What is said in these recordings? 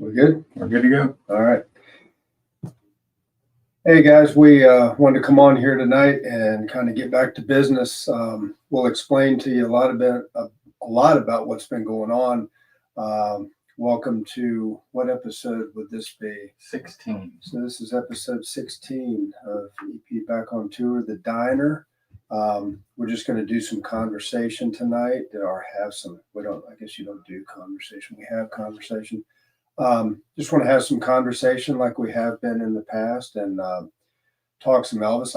We're good? We're good to go. All right. Hey guys, we wanted to come on here tonight and kind of get back to business. We'll explain to you a lot about what's been going on. Welcome to, what episode would this be? 16. So this is episode 16 of EP Back on Tour, The Diner. We're just going to do some conversation tonight, or have some. I guess you don't do conversation. We have conversation. Just want to have some conversation like we have been in the past, and talk some Elvis.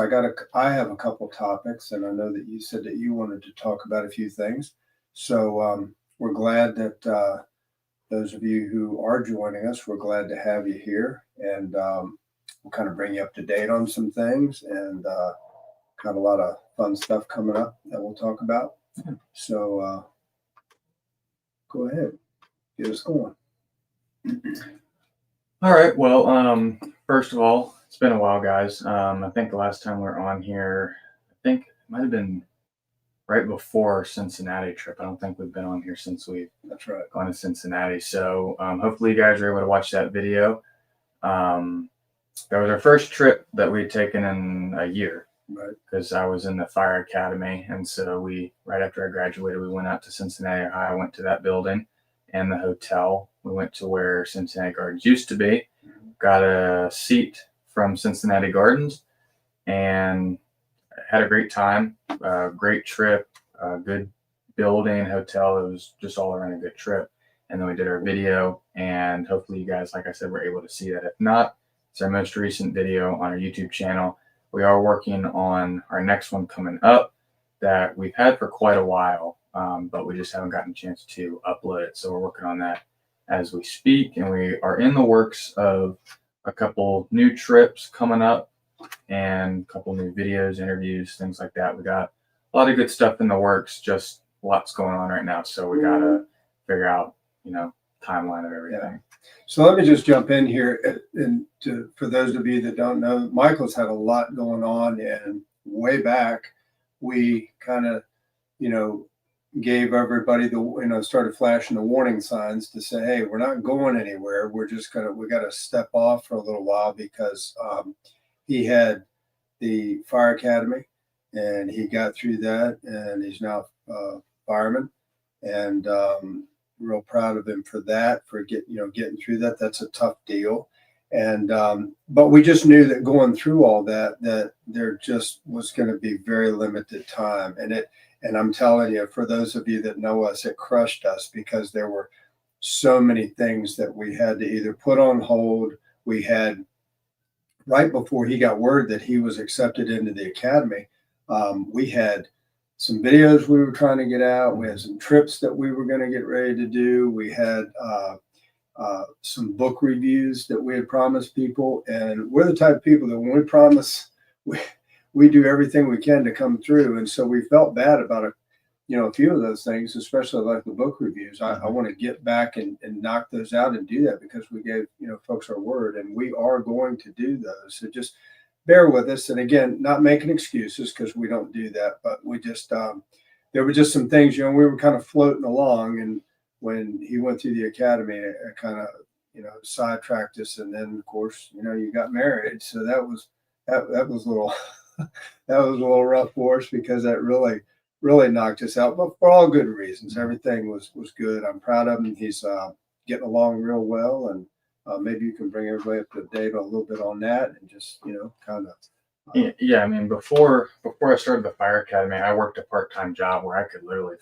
I have a couple topics, and I know that you said that you wanted to talk about a few things. So we're glad that those of you who are joining us, we're glad to have you here, and we'll kind of bring you up to date on some things, and got a lot of fun stuff coming up that we'll talk about. So go ahead, get us going. All right. Well, first of all, it's been a while, guys. I think the last time we were on here, it might have been right before our Cincinnati trip. I don't think we've been on here since we've gone to Cincinnati. So hopefully you guys were able to watch that video. That was our first trip that we'd taken in a year, right? Because I was in the fire academy. And so right after I graduated, we went out to Cincinnati. I went to that building and the hotel. We went to where Cincinnati Gardens used to be, got a seat from Cincinnati Gardens, and had a great time. Great trip, good building, hotel. It was just all around a good trip. And then we did our video, and hopefully you guys, like I said, were able to see that. If not, it's our most recent video on our YouTube channel. We are working on our next one coming up that we've had for quite a while, but we just haven't gotten a chance to upload it. So we're working on that as we speak, and we are in the works of a couple new trips coming up and a couple new videos, interviews, things like that. We got a lot of good stuff in the works, just lots going on right now. So we got to figure out, timeline of everything. Yeah. So let me just jump in here. And for those of you that don't know, Michael's had a lot going on, and way back, we kind of, gave everybody started flashing the warning signs to say, hey, we're not going anywhere. We got to step off for a little while, because he had the fire academy and he got through that, and he's now a fireman, and real proud of him for that, for getting through that. That's a tough deal. And but we just knew that going through all that there just was going to be very limited time. And I'm telling you, for those of you that know us, it crushed us, because there were so many things that we had to either put on hold. We had, right before he got word that he was accepted into the academy, we had some videos we were trying to get out. We had some trips that we were going to get ready to do. We had some book reviews that we had promised people. And we're the type of people that when we promise, we do everything we can to come through. And so we felt bad about a few of those things, especially like the book reviews. I want to get back and knock those out and do that, because we gave folks our word, and we are going to do those. So just bear with us. And again, not making excuses, because we don't do that, but we just there were just some things, we were kind of floating along, and when he went through the academy, it kind of sidetracked us. And then of course you got married, so that was a little that was a little rough for us, because that really knocked us out, but for all good reasons. Everything was good. I'm proud of him. He's getting along real well, and maybe you can bring everybody up to date a little bit on that, and just kind of. Yeah, I mean, before I started the fire academy, I worked a part-time job where I could literally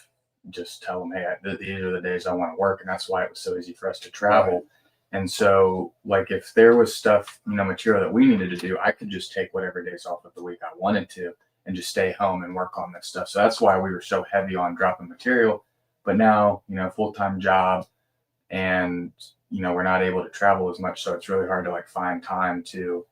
just tell them, hey, these are the days I want to work, and that's why it was so easy for us to travel. Right. And so, like, if there was stuff, material that we needed to do, I could just take whatever days off of the week I wanted to and just stay home and work on this stuff. So that's why we were so heavy on dropping material. But now, full-time job, and, we're not able to travel as much. So it's really hard to find time to,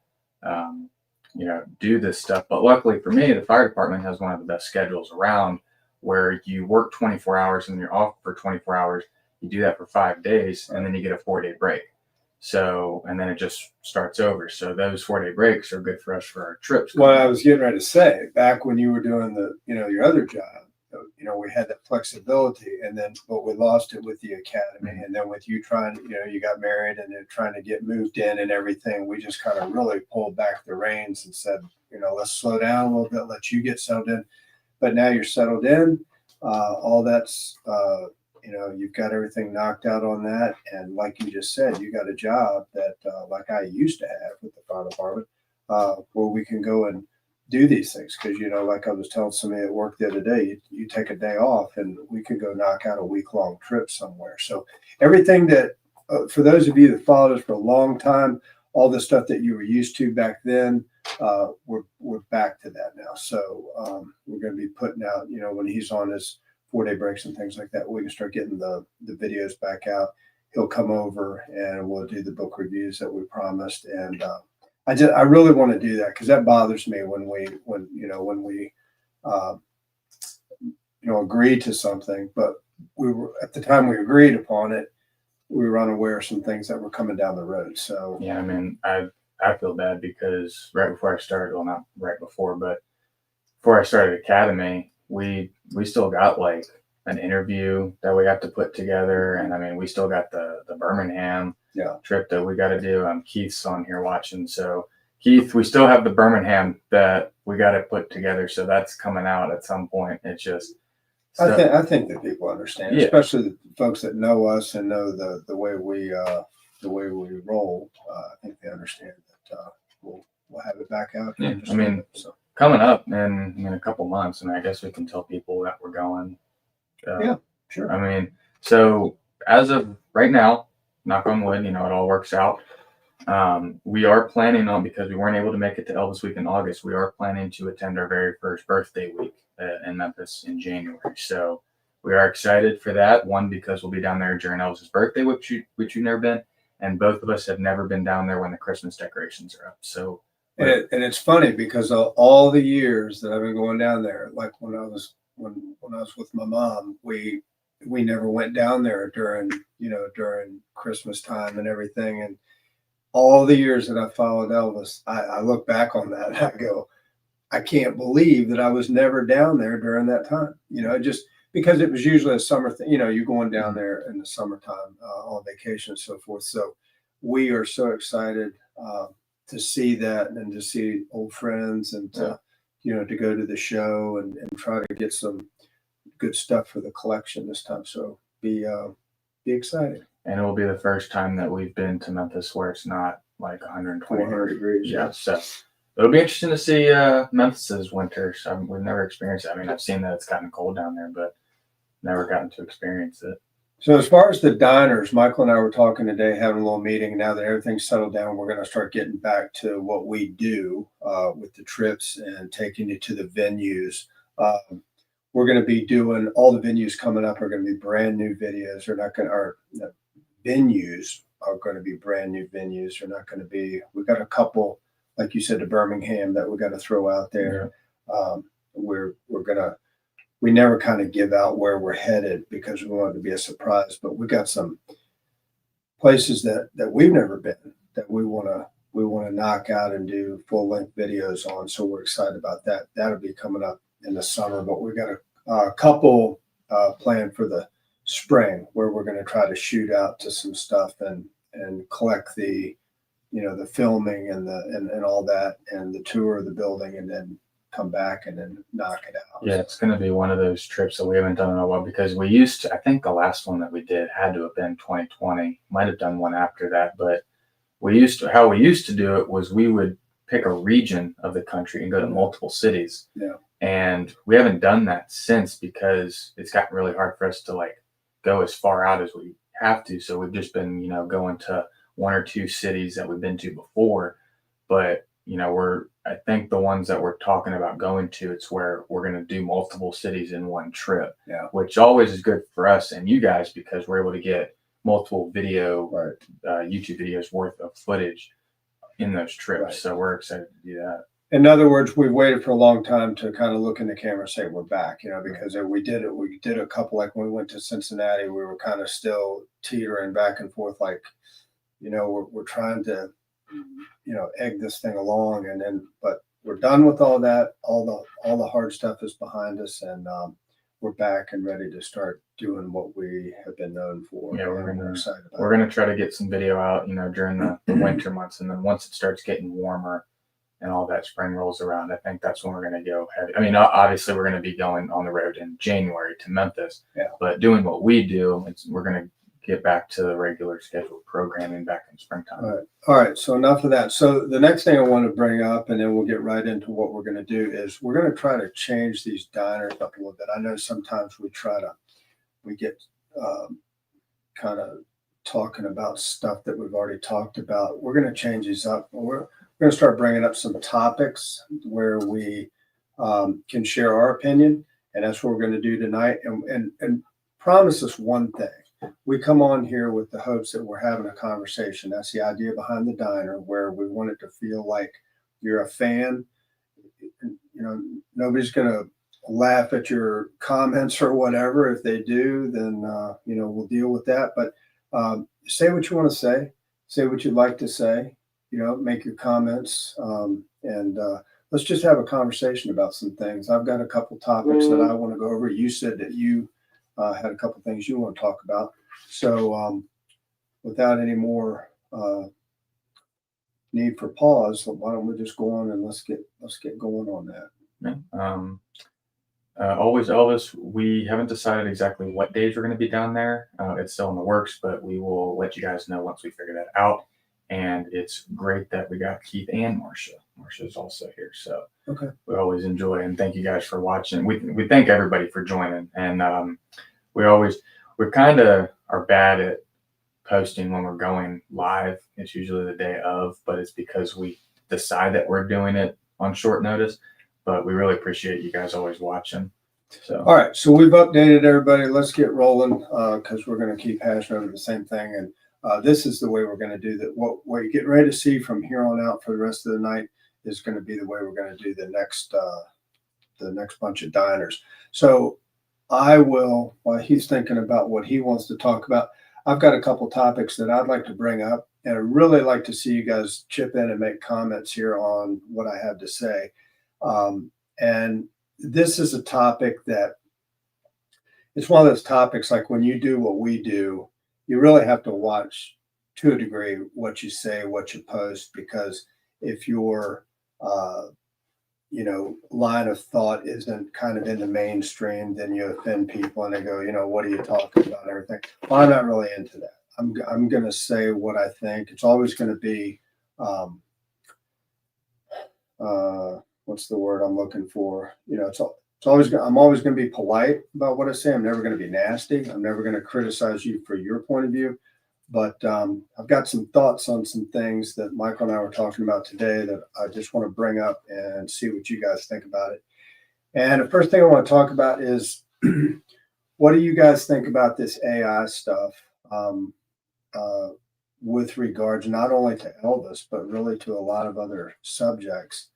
do this stuff. But luckily for me, the fire department has one of the best schedules around, where you work 24 hours and you're off for 24 hours. You do that for 5 days, and then you get a 4-day break. So, and then it just starts over. So those 4-day breaks are good for us for our trips. Well, I was getting ready to say, back when you were doing your other job, you know, we had that flexibility, and then, but we lost it with the academy. And then with you trying, you know, you got married and then trying to get moved in and everything, we just kind of really pulled back the reins and said, you know, let's slow down a little bit, let you get settled in. But now you're settled in. All that's, you know, you've got everything knocked out on that. And like you just said, you got a job that, like I used to have with the fire department, where we can go and do these things. Because, you know, like I was telling somebody at work the other day, you take a day off and we could go knock out a week-long trip somewhere. So everything that, for those of you that followed us for a long time, all the stuff that you were used to back then, we're back to that now. So we're going to be putting out, you know, when he's on his 4-day breaks and things like that, we can start getting the videos back out. He'll come over and we'll do the book reviews that we promised. And I really want to do that because that bothers me when we agreed to something, but we were, at the time we agreed upon it, we were unaware of some things that were coming down the road. So yeah, I mean, I feel bad because right before I started, well, not right before, but before I started Academy, we still got like an interview that we have to put together, and I mean, we still got the Birmingham trip that we got to do. Keith's on here watching, so Keith, we still have the Birmingham that we got to put together, so that's coming out at some point. It's just, I think that people understand, especially the folks that know us and know the way we roll. I think they understand that we'll have it back out. Yeah, I mean, coming up in a couple months, and I guess we can tell people that we're going. Yeah, sure. I mean, so as of right now, knock on wood, you know, it all works out. We are planning on, because we weren't able to make it to Elvis Week in August, we are planning to attend our very first birthday week in Memphis in January. So we are excited for that. One, because we'll be down there during Elvis's birthday, which you've never been, and both of us have never been down there when the Christmas decorations are up. So, and it's funny because of all the years that I've been going down there, like when I was with my mom, we never went down there during Christmas time and everything. And all the years that I followed Elvis, I look back on that and I go, I can't believe that I was never down there during that time. You know, just because it was usually a summer thing. You know, you're going down there in the summertime on vacation and so forth. So we are so excited to see that and to see old friends and to go to the show and try to get some good stuff for the collection this time. So be excited. And it will be the first time that we've been to Memphis where it's not like 120 degrees. Yeah. So it'll be interesting to see Memphis's winters. We've never experienced it. I mean, I've seen that it's gotten cold down there, but never gotten to experience it. So as far as the diners, Michael and I were talking today, having a little meeting. Now that everything's settled down, we're going to start getting back to what we do with the trips and taking you to the venues. We're going to be doing all the venues coming up are going to be brand new videos. Venues are going to be brand new venues. They're not going to be. We've got a couple, like you said, to Birmingham that we got to throw out there. Yeah. We never kind of give out where we're headed because we want it to be a surprise. But we got some places that we've never been that we want to knock out and do full length videos on. So we're excited about that. That'll be coming up in the summer. But we got a couple planned for the spring where we're going to try to shoot out to some stuff and collect the filming and all that and the tour of the building and then come back and then knock it out. Yeah, it's going to be one of those trips that we haven't done in a while because we used to, I think the last one that we did had to have been 2020, might have done one after that, but how we used to do it was we would pick a region of the country and go to multiple cities. Yeah. And we haven't done that since because it's gotten really hard for us to like go as far out as we have to. So we've just been, going to one or two cities that we've been to before. But, I think the ones that we're talking about going to, it's where we're going to do multiple cities in one trip, which always is good for us and you guys because we're able to get multiple YouTube videos worth of footage in those trips. Right. So we're excited to do that. In other words, we've waited for a long time to kind of look in the camera and say we're back, because we did it. We did a couple, like when we went to Cincinnati, we were kind of still teetering back and forth, like, we're trying to, egg this thing along, but we're done with all that. All the hard stuff is behind us, and we're back and ready to start doing what we have been known for. Yeah, we're excited about we're gonna try to get some video out, during the winter months, and then once it starts getting warmer and all that spring rolls around, I think that's when we're gonna go heavy. I mean, obviously we're gonna be going on the road in January to Memphis, Yeah. but doing what we do, we're gonna get back to the regular scheduled programming back in springtime. All right. So enough of that. So the next thing I want to bring up, and then we'll get right into what we're going to do, is we're going to try to change these diners up a little bit. I know sometimes we get kind of talking about stuff that we've already talked about. We're going to change these up. We're going to start bringing up some topics where we can share our opinion, and that's what we're going to do tonight. And promise us one thing. We come on here with the hopes that we're having a conversation. That's the idea behind the diner, where we want it to feel like you're a fan. Nobody's going to laugh at your comments or whatever. If they do, then we'll deal with that. But say what you want to say what you'd like to say. Make your comments, and let's just have a conversation about some things. I've got a couple topics that I want to go over. You said that you had a couple things you want to talk about. So without any more need for pause, why don't we just go on and let's get going on that. Yeah. Always Elvis, we haven't decided exactly what days we're going to be down there. It's still in the works, but we will let you guys know once we figure that out. And it's great that we got Keith and Marcia. Marcia's also here. So okay. We always enjoy, and thank you guys for watching. We thank everybody for joining. And we kind of are bad at posting when we're going live. It's usually the day of, but it's because we decide that we're doing it on short notice. But we really appreciate you guys always watching. So all right, so we've updated everybody. Let's get rolling, because we're going to keep hashing over the same thing. And this is the way we're going to do that. What you're getting ready to see from here on out for the rest of the night is going to be the way we're going to do the next bunch of diners. So I will, while he's thinking about what he wants to talk about, I've got a couple topics that I'd like to bring up, and I'd really like to see you guys chip in and make comments here on what I have to say. And this is a topic that it's one of those topics, like when you do what we do, you really have to watch to a degree what you say, what you post, because if your line of thought isn't kind of in the mainstream, then you offend people and they go, what are you talking about and everything. Well, I'm not really into that. I'm going to say what I think. It's always going to be, what's the word I'm looking for? I'm always going to be polite about what I say. I'm never going to be nasty. I'm never going to criticize you for your point of view. But I've got some thoughts on some things that Michael and I were talking about today that I just want to bring up and see what you guys think about it. And the first thing I want to talk about is what do you guys think about this AI stuff with regards not only to Elvis, but really to a lot of other subjects?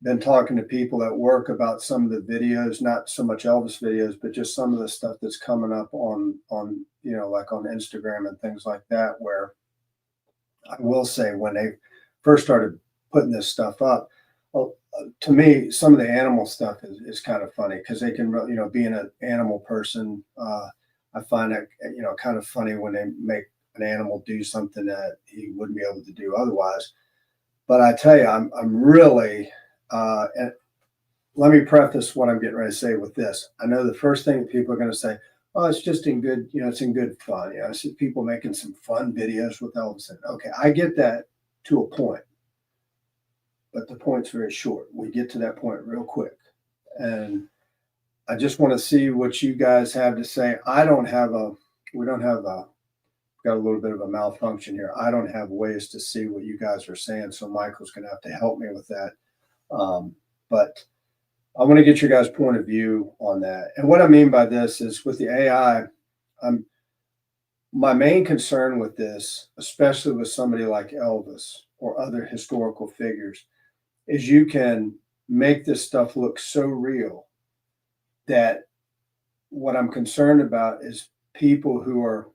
Been talking to people at work about some of the videos, not so much Elvis videos, but just some of the stuff that's coming up on like on Instagram and things like that, where I will say when they first started putting this stuff up, well, to me, some of the animal stuff is kind of funny, because they can, being an animal person, I find it, kind of funny when they make an animal do something that he wouldn't be able to do otherwise. But I tell you, I'm really, and let me preface what I'm getting ready to say with this. I know the first thing that people are going to say, oh, it's just in good, it's in good fun. I see people making some fun videos with Elvis. Okay, I get that to a point, but the point's very short. We get to that point real quick. And I just want to see what you guys have to say. We don't have got a little bit of a malfunction here. I don't have ways to see what you guys are saying, so Michael's going to have to help me with that. But I want to get your guys' point of view on that. And what I mean by this is with the AI, my main concern with this, especially with somebody like Elvis or other historical figures, is you can make this stuff look so real that what I'm concerned about is people who are,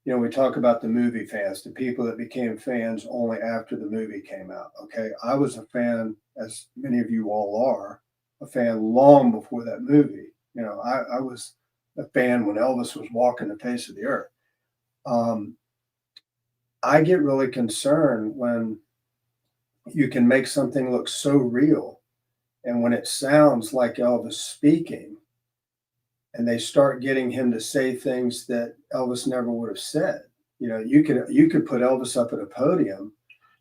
we talk about the movie fans, the people that became fans only after the movie came out. Okay. I was a fan, as many of you all are, a fan long before that movie. You know, I was a fan when Elvis was walking the face of the earth. Um, I get really concerned when you can make something look so real, and when it sounds like Elvis speaking, and they start getting him to say things that Elvis never would have said. You know, you could put Elvis up at a podium,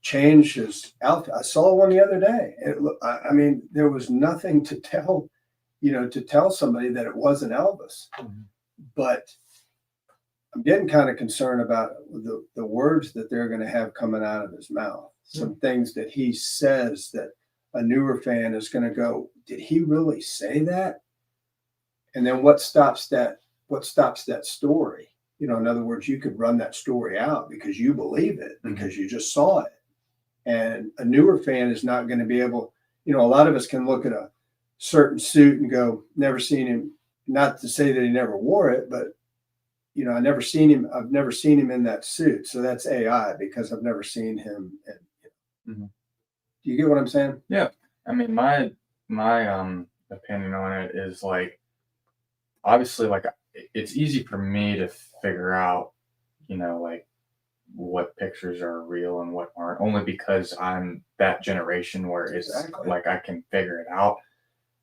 change his outfit. I saw one the other day. I mean, there was nothing to tell, to tell somebody that it wasn't Elvis. Mhm. But I'm getting kind of concerned about the words that they're going to have coming out of his mouth. Some things that he says that a newer fan is going to go, did he really say that? And then what stops that? What stops that story? You know, in other words, you could run that story out because you believe it, because you just saw it. And a newer fan is not going to be able, a lot of us can look at a certain suit and go, never seen him, not to say that he never wore it, but I've never seen him in that suit. So that's AI because I've never seen him. Mhm. Do you get what I'm saying? Yeah. I mean, my opinion on it is like, obviously, like, it's easy for me to figure out, like, what pictures are real and what aren't, only because I'm that generation where it's Exactly. like I can figure it out.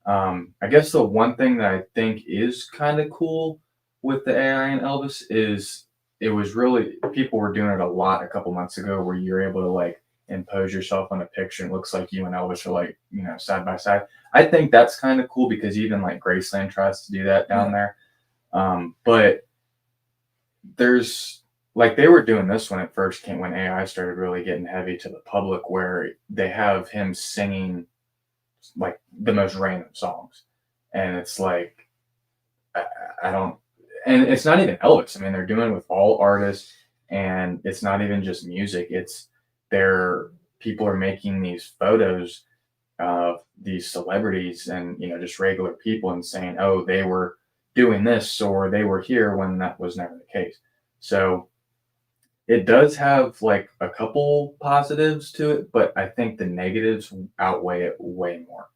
I guess the one thing that I think is kind of cool with the AI and Elvis is it was really, people were doing it a lot a couple months ago, where you're able to like impose yourself on a picture and it looks like you and Elvis are like, side by side. I think that's kind of cool because even like Graceland tries to do that down there. But there's, like, they were doing this when it first came, when AI started really getting heavy to the public, where they have him singing like the most random songs, and it's like, I, I don't, and it's not even Elvis. I mean, they're doing it with all artists, and it's not even just music. It's their people are making these photos of these celebrities and just regular people and saying, oh, they were doing this or they were here, when that was never the case. So it does have like a couple positives to it, but I think the negatives outweigh it way more.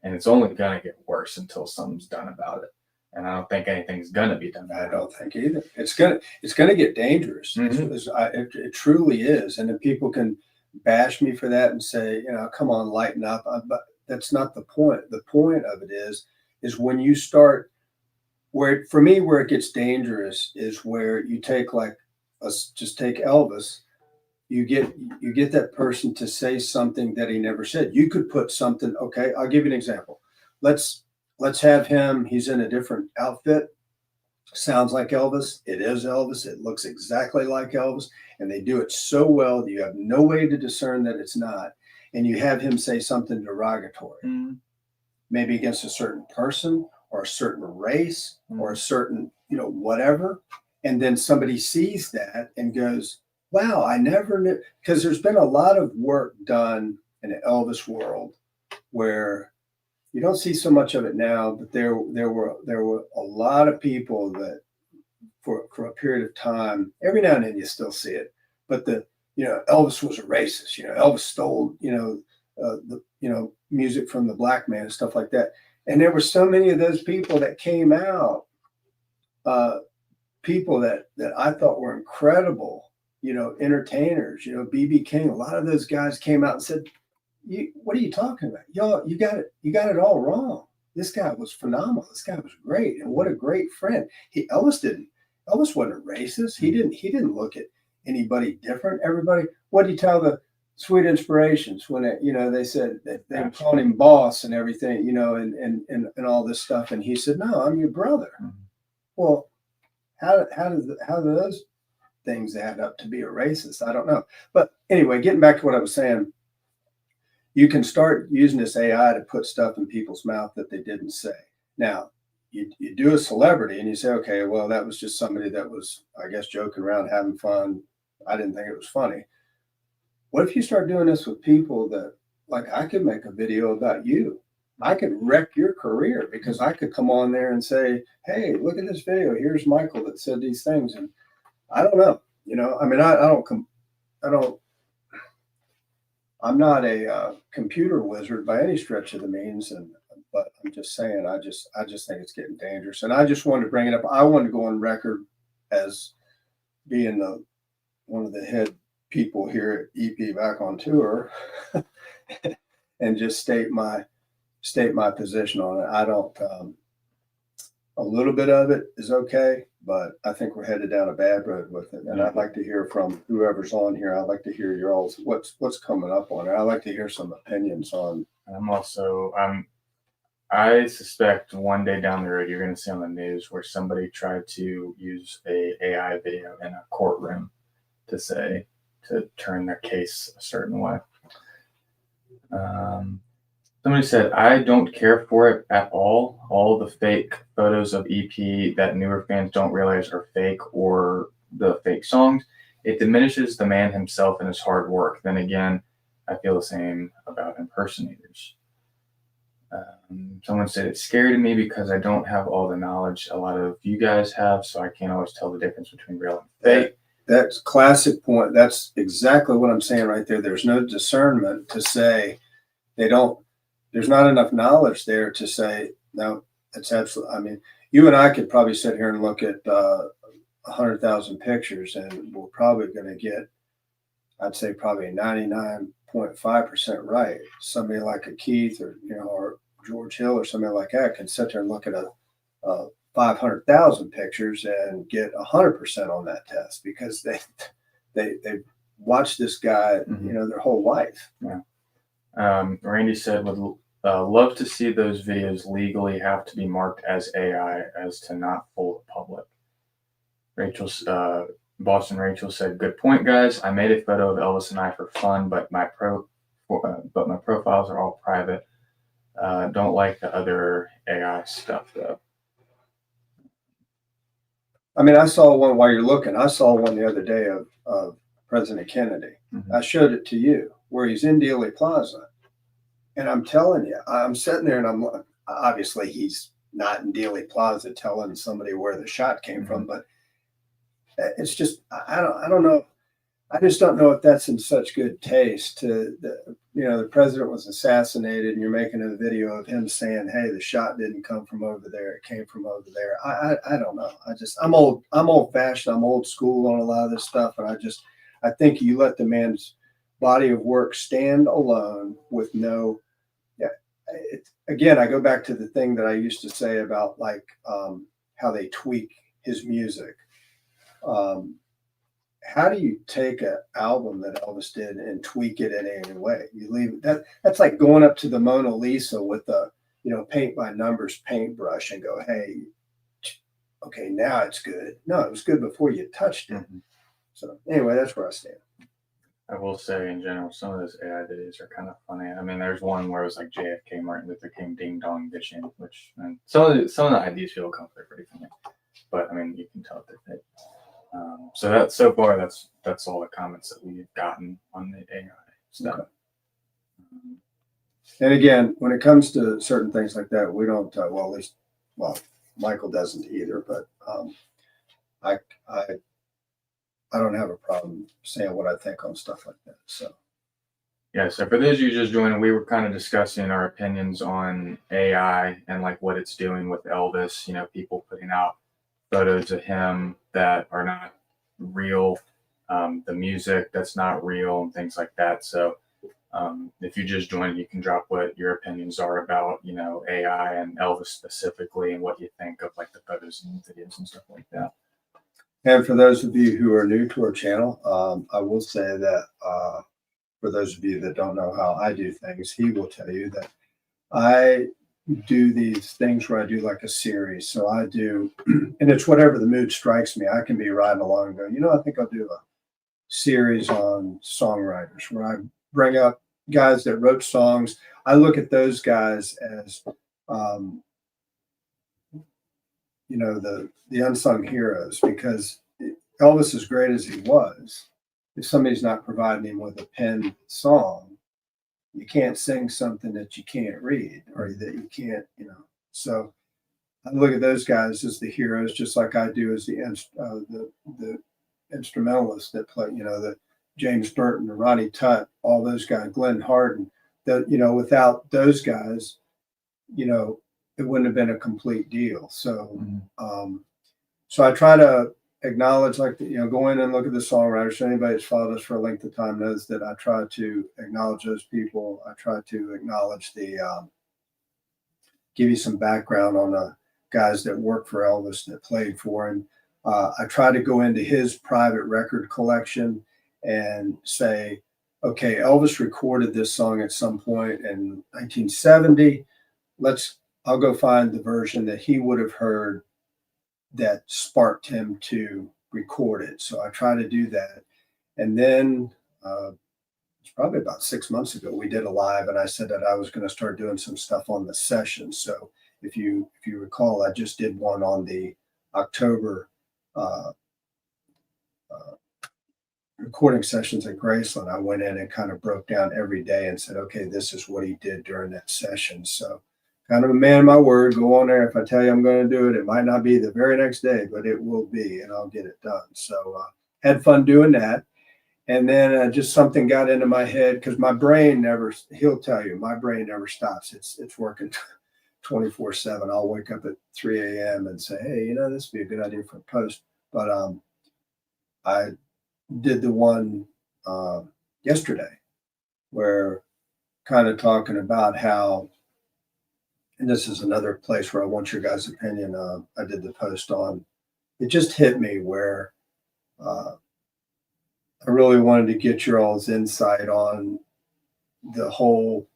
And it's only gonna get worse until something's done about it. And I don't think anything's gonna be done I about don't think either. It's gonna get dangerous. it. Hmm. It truly is. And if people can bash me for that and say, come on, lighten up. But that's not the point. The point of it is when you start, for me, where it gets dangerous is where you take, like, let's just take Elvis. You get that person to say something that he never said. You could put something. Okay, I'll give you an example. Let's have him. He's in a different outfit. Sounds like Elvis. It is Elvis. It looks exactly like Elvis. And they do it so well that you have no way to discern that it's not. And you have him say something derogatory, Mm. maybe against a certain person or a certain race or a Mm. certain, whatever. And then somebody sees that and goes, wow, I never knew. Because there's been a lot of work done in the Elvis world where you don't see so much of it now, but there were a lot of people that for a period of time, every now and then you still see it, but Elvis was a racist. Elvis stole the music from the black man and stuff like that. And there were so many of those people that came out, people that I thought were incredible, entertainers. BB King. A lot of those guys came out and said, what are you talking about? Y'all, you got it all wrong. This guy was phenomenal. This guy was great. And what a great friend. Elvis wasn't a racist. He didn't look at anybody different. Everybody, what do you tell the Sweet Inspirations when they said that they were calling him boss and everything, and all this stuff. And he said, no, I'm your brother. Mhm. Well, how do those things add up to be a racist? I don't know. But anyway, getting back to what I was saying, you can start using this AI to put stuff in people's mouth that they didn't say. Now, you do a celebrity and you say, okay, well, that was just somebody that was, I guess, joking around, having fun. I didn't think it was funny. What if you start doing this with people that, like, I could make a video about you? I could wreck your career because I could come on there and say, hey, look at this video. Here's Michael that said these things. And I don't know. I mean, I don't, I'm not a computer wizard by any stretch of the means, but I'm just saying, I just think it's getting dangerous. And I just wanted to bring it up. I wanted to go on record as being one of the head people here at EP back on tour and just state my position on it. I don't, a little bit of it is okay, but I think we're headed down a bad road with it. And I'd like to hear from whoever's on here. I'd like to hear your all's what's coming up on it. I'd like to hear some opinions on. I suspect one day down the road you're going to see on the news where somebody tried to use a AI video in a courtroom to turn their case a certain way. Somebody said, I don't care for it at all. All the fake photos of EP that newer fans don't realize are fake or the fake songs. It diminishes the man himself and his hard work. Then again, I feel the same about impersonators. Someone said, it's scary to me because I don't have all the knowledge a lot of you guys have, so I can't always tell the difference between real and fake. That's classic point. That's exactly what I'm saying right there. There's no discernment to say there's not enough knowledge there to say, no, it's absolutely, I mean, you and I could probably sit here and look at 100,000 pictures and we're probably going to get, I'd say probably 99.5% right. Somebody like a Keith or George Hill or somebody like that can sit there and look at a 500,000 pictures and get 100% on that test because they watched this guy, their whole life. Yeah. Randy said, would love to see those videos legally have to be marked as AI as to not fool the public. Boston Rachel said, good point, guys. I made a photo of Elvis and I for fun, but my profiles are all private. Don't like the other AI stuff though. I mean, I saw one while you're looking. I saw one the other day of President Kennedy. Mm-hmm. I showed it to you where he's in Dealey Plaza. And I'm telling you, I'm sitting there and I'm obviously he's not in Dealey Plaza telling somebody where the shot came from, but it's just, I don't know. I just don't know if that's in such good taste the president was assassinated and you're making a video of him saying, hey, the shot didn't come from over there. It came from over there. I don't know. I'm old fashioned. I'm old school on a lot of this stuff. And I think you let the man's body of work stand alone with no, again, I go back to the thing that I used to say about how they tweak his music. How do you take an album that Elvis did and tweak it in any way? You leave that's like going up to the Mona Lisa with a paint by numbers paintbrush and go, hey, okay, now it's good. No, it was good before you touched it. Mm-hmm. So anyway, that's where I stand. I will say in general, some of those AI videos are kind of funny. I mean, there's one where it was like JFK, Martin Luther King, ding dong dishing, which some of the ideas feel comfort pretty funny, but I mean, you can tell they're fake. So far, that's all the comments that we've gotten on the AI stuff. Okay. And again, when it comes to certain things like that, we don't. Michael doesn't either. But I don't have a problem saying what I think on stuff like that. So. Yeah. So for those of you just joining, we were kind of discussing our opinions on AI and like what it's doing with Elvis. People putting out photos of him that are not real, the music that's not real and things like that. So if you just joined, you can drop what your opinions are about, AI and Elvis specifically and what you think of like the photos and videos and stuff like that. And for those of you who are new to our channel, I will say that for those of you that don't know how I do things, he will tell you that I do these things where I do like a series. So I do, and it's whatever the mood strikes me. I can be riding along and go, I think I'll do a series on songwriters where I bring up guys that wrote songs. I look at those guys as, the unsung heroes, because Elvis, as great as he was, if somebody's not providing him with a penned song, you can't sing something that you can't read or that you can't, So I look at those guys as the heroes, just like I do as the instrumentalists that play, the James Burton, the Ronnie Tutt, all those guys, Glenn Harden. That without those guys, you know, it wouldn't have been a complete deal. So, Mhm. so I try to acknowledge, like, go in and look at the songwriters. So anybody that's followed us for a length of time knows that I try to acknowledge those people. I try to acknowledge give you some background on the guys that worked for Elvis that played for him. I try to go into his private record collection and say, okay, Elvis recorded this song at some point in 1970. I'll go find the version that he would have heard that sparked him to record it. So I try to do that. And then it's probably about 6 months ago, we did a live, and I said that I was going to start doing some stuff on the session. So if you recall, I just did one on the October uh, uh, recording sessions at Graceland. I went in and kind of broke down every day and said, okay, this is what he did during that session. So kind of a man of my word. Go on there. If I tell you I'm going to do it, it might not be the very next day, but it will be, and I'll get it done. So had fun doing that. And then just something got into my head because my brain never, he'll tell you, my brain never stops. It's working 24/7. I'll wake up at 3 a.m. and say, hey, this would be a good idea for a post. But I did the one yesterday where kind of talking about how, and this is another place where I want your guys' opinion. I did the post on, it just hit me where uh, I really wanted to get your all's insight on the whole.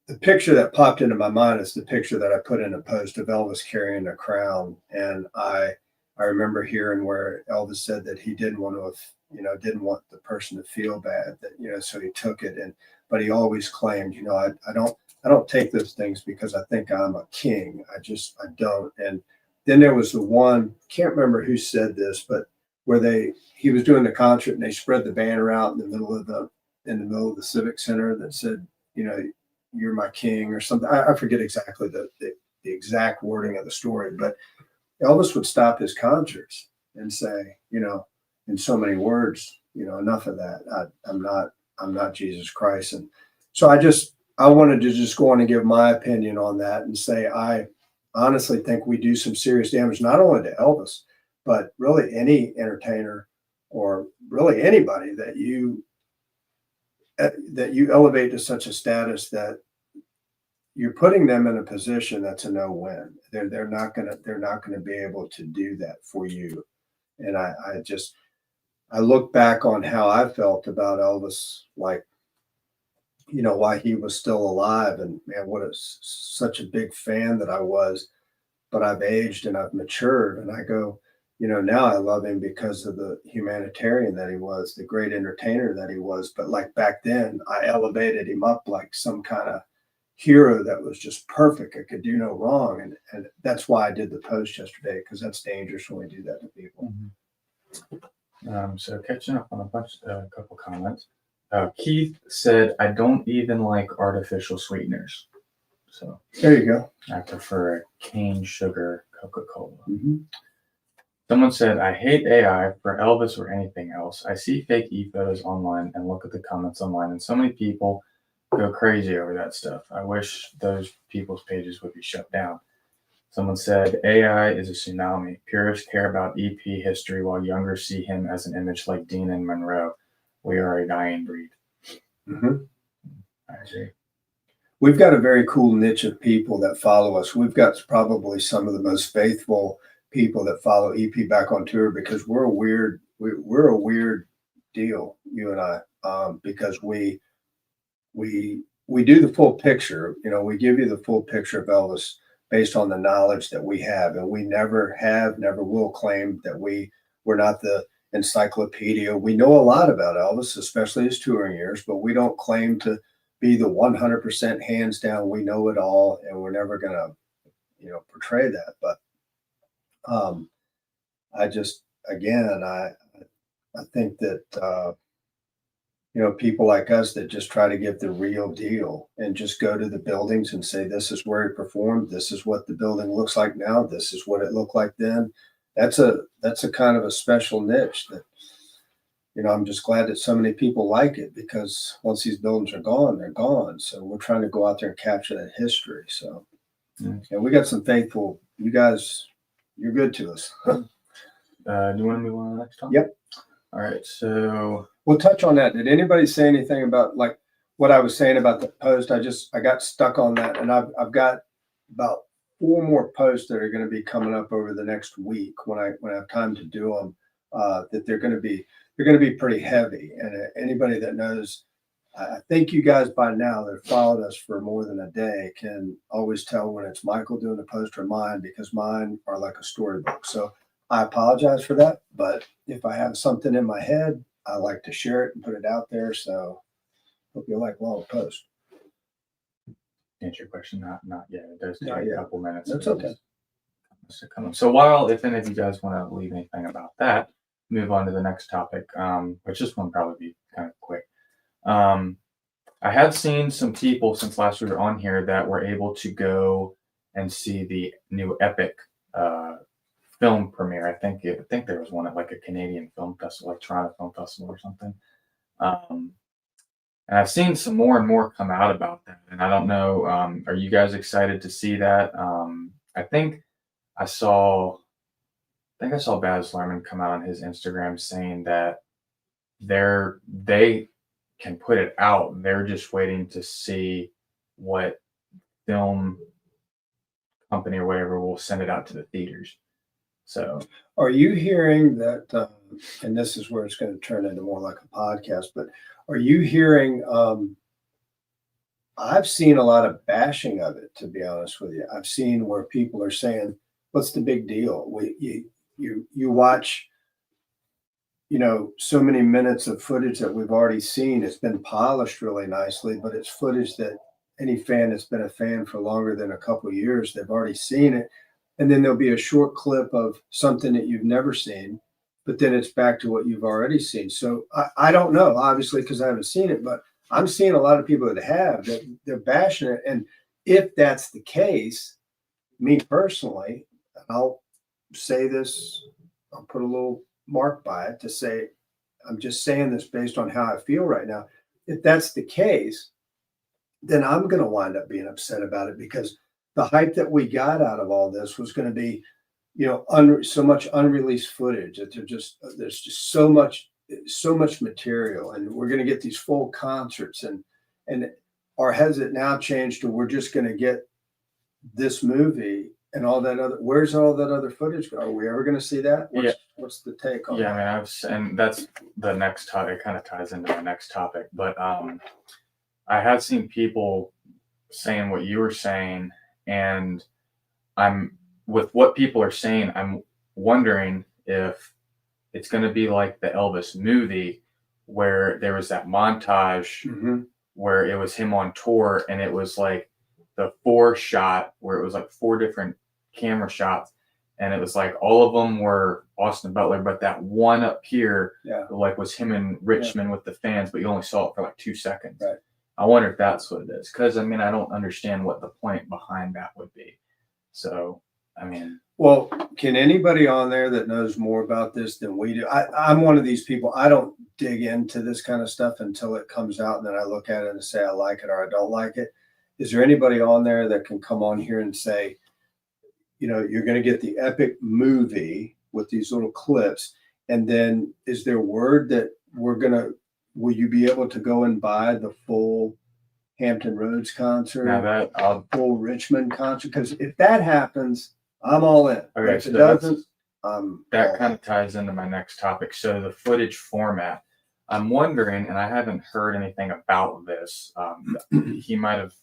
The picture that popped into my mind is the picture that I put in a post of Elvis carrying a crown, and I remember hearing where Elvis said that he didn't want to, didn't want the person to feel bad, that so he took it, and but he always claimed, I don't take those things because I think I'm a king. I don't. And then there was the one, can't remember who said this, but where he was doing the concert and they spread the banner out in the middle of the Civic Center that said, you know, you're my king or something. I forget exactly the exact wording of the story, but Elvis would stop his concerts and say, in so many words, enough of that. I'm not Jesus Christ. And so I wanted to just go on and give my opinion on that and say, I honestly think we do some serious damage, not only to Elvis, but really any entertainer or really anybody that you elevate to such a status that you're putting them in a position that's a no-win. They're not gonna be able to do that for you. And I look back on how I felt about Elvis, like, why he was still alive, and man, such a big fan that I was. But I've aged and I've matured, and I go, now I love him because of the humanitarian that he was, the great entertainer that he was. But like back then, I elevated him up like some kind of hero that was just perfect. It could do no wrong. And that's why I did the post yesterday, because that's dangerous when we do that to people. So catching up on a couple comments. Keith said, "I don't even like artificial sweeteners, so There you go. I prefer a cane sugar Coca-Cola." Mm-hmm. Someone said, "I hate AI for Elvis or anything else. I see fake e-photos online and look at the comments online, and so many people go crazy over that stuff. I wish those people's pages would be shut down." Someone said, "AI is a tsunami. Purists care about EP history while younger see him as an image like Dean and Monroe. We are a dying breed." Mm-hmm. I agree. We've got a very cool niche of people that follow us. We've got probably some of the most faithful people that follow EP back on tour, because we're a weird deal, you and I, because we do the full picture. We give you the full picture of Elvis based on the knowledge that we have, and we never will claim that we're not the encyclopedia. We know a lot about Elvis, especially his touring years, but we don't claim to be the 100% hands down, we know it all, and we're never going to portray that. But I just, again, I think that people like us that just try to give the real deal and just go to the buildings and say, this is where he performed. This is what the building looks like now. This is what it looked like then. That's a kind of a special niche that I'm just glad that so many people like it, because once these buildings are gone, they're gone. So we're trying to go out there and capture that history. So, and we got some faithful, you guys, you're good to us. Do you want to move on to the next topic? Yep. All right. So we'll touch on that. Did anybody say anything about like what I was saying about the post? I got stuck on that, and I've got about 4 more posts that are going to be coming up over the next week when I have time to do them. That they're going to be pretty heavy, and anybody that knows, I think you guys by now that have followed us for more than a day can always tell when it's Michael doing a post or mine, because mine are like a storybook. So I apologize for that, but if I have something in my head, I like to share it and put it out there. So hope you like long posts. Answer your question, not yet. It does take Not a yet. couple minutes. That's okay. So while, if any of you guys want to leave anything about that, move on to the next topic, which this one probably be kind of quick. I had seen some people since last we were on here that were able to go and see the new Epic film premiere. I think there was one at like a Canadian film festival, like Toronto Film Festival or something. And I've seen some more and more come out about that. And I don't know, are you guys excited to see that? I think I saw Baz Luhrmann come out on his Instagram saying that they can put it out. They're just waiting to see what film company or whatever will send it out to the theaters. So, are you hearing that? And this is where it's going to turn into more like a podcast. But are you hearing? I've seen a lot of bashing of it. To be honest with you, I've seen where people are saying, "What's the big deal? You watch." So many minutes of footage that we've already seen. It's been polished really nicely, but it's footage that any fan that's been a fan for longer than a couple of years, they've already seen it. And then there'll be a short clip of something that you've never seen, but then it's back to what you've already seen. So I don't know, obviously, because I haven't seen it, but I'm seeing a lot of people that have, that they're bashing it. And if that's the case, me personally, I'll say this, I'll put a little mark by it to say, I'm just saying this based on how I feel right now. If that's the case, then I'm going to wind up being upset about it, because the hype that we got out of all this was going to be, so much unreleased footage that there's just so much material, and we're going to get these full concerts, or has it now changed to we're just going to get this movie and all that other? Where's all that other footage go? Are we ever going to see that? What's the take on that? I mean, and that's the next topic. It kind of ties into my next topic, but I have seen people saying what you were saying, and with what people are saying, I'm wondering if it's going to be like the Elvis movie, where there was that montage where it was him on tour, and it was like the 4 shot where it was like 4 different camera shots, and it was like all of them were Austin Butler, but that one up here like was him in Richmond with the fans, but you only saw it for like 2 seconds. Right. I wonder if that's what it is, because I mean, I don't understand what the point behind that would be. So I mean, well, can anybody on there that knows more about this than we do? I'm one of these people. I don't dig into this kind of stuff until it comes out, and then I look at it and say I like it or I don't like it. Is there anybody on there that can come on here and say, you're going to get the Epic movie with these little clips, and then is there word that will you be able to go and buy the full Hampton Roads concert, full Richmond concert? Because if that happens, I'm all in. Okay, if it doesn't, that kind of ties into my next topic. So the footage format, I'm wondering, and I haven't heard anything about this. He might have,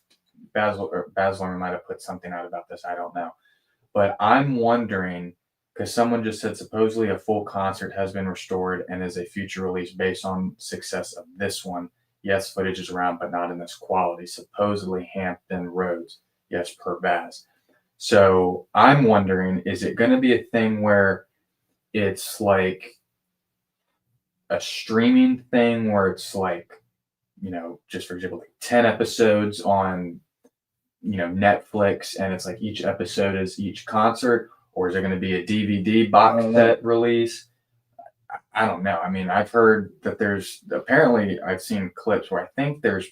Baz Luhrmann might have put something out about this. I don't know. But I'm wondering, because someone just said supposedly a full concert has been restored and is a future release based on success of this one. Yes, footage is around, but not in this quality. Supposedly Hampton Roads. Yes, per Baz. So I'm wondering, is it going to be a thing where it's like a streaming thing where it's like, just for example, like 10 episodes on Netflix, and it's like each episode is each concert, or is there going to be a DVD box set release? I don't know. I mean, I've heard that I've seen clips where I think there's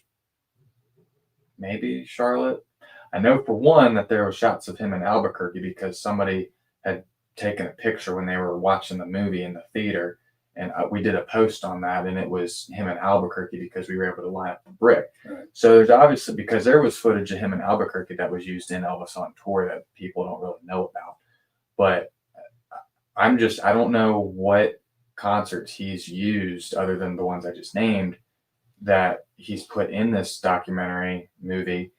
maybe Charlotte. I know for one that there were shots of him in Albuquerque because somebody had taken a picture when they were watching the movie in the theater, and we did a post on that, and it was him in Albuquerque because we were able to line up the brick. Right. So there's obviously, because there was footage of him in Albuquerque that was used in Elvis on Tour that people don't really know about, but I don't know what concerts he's used other than the ones I just named that he's put in this documentary movie,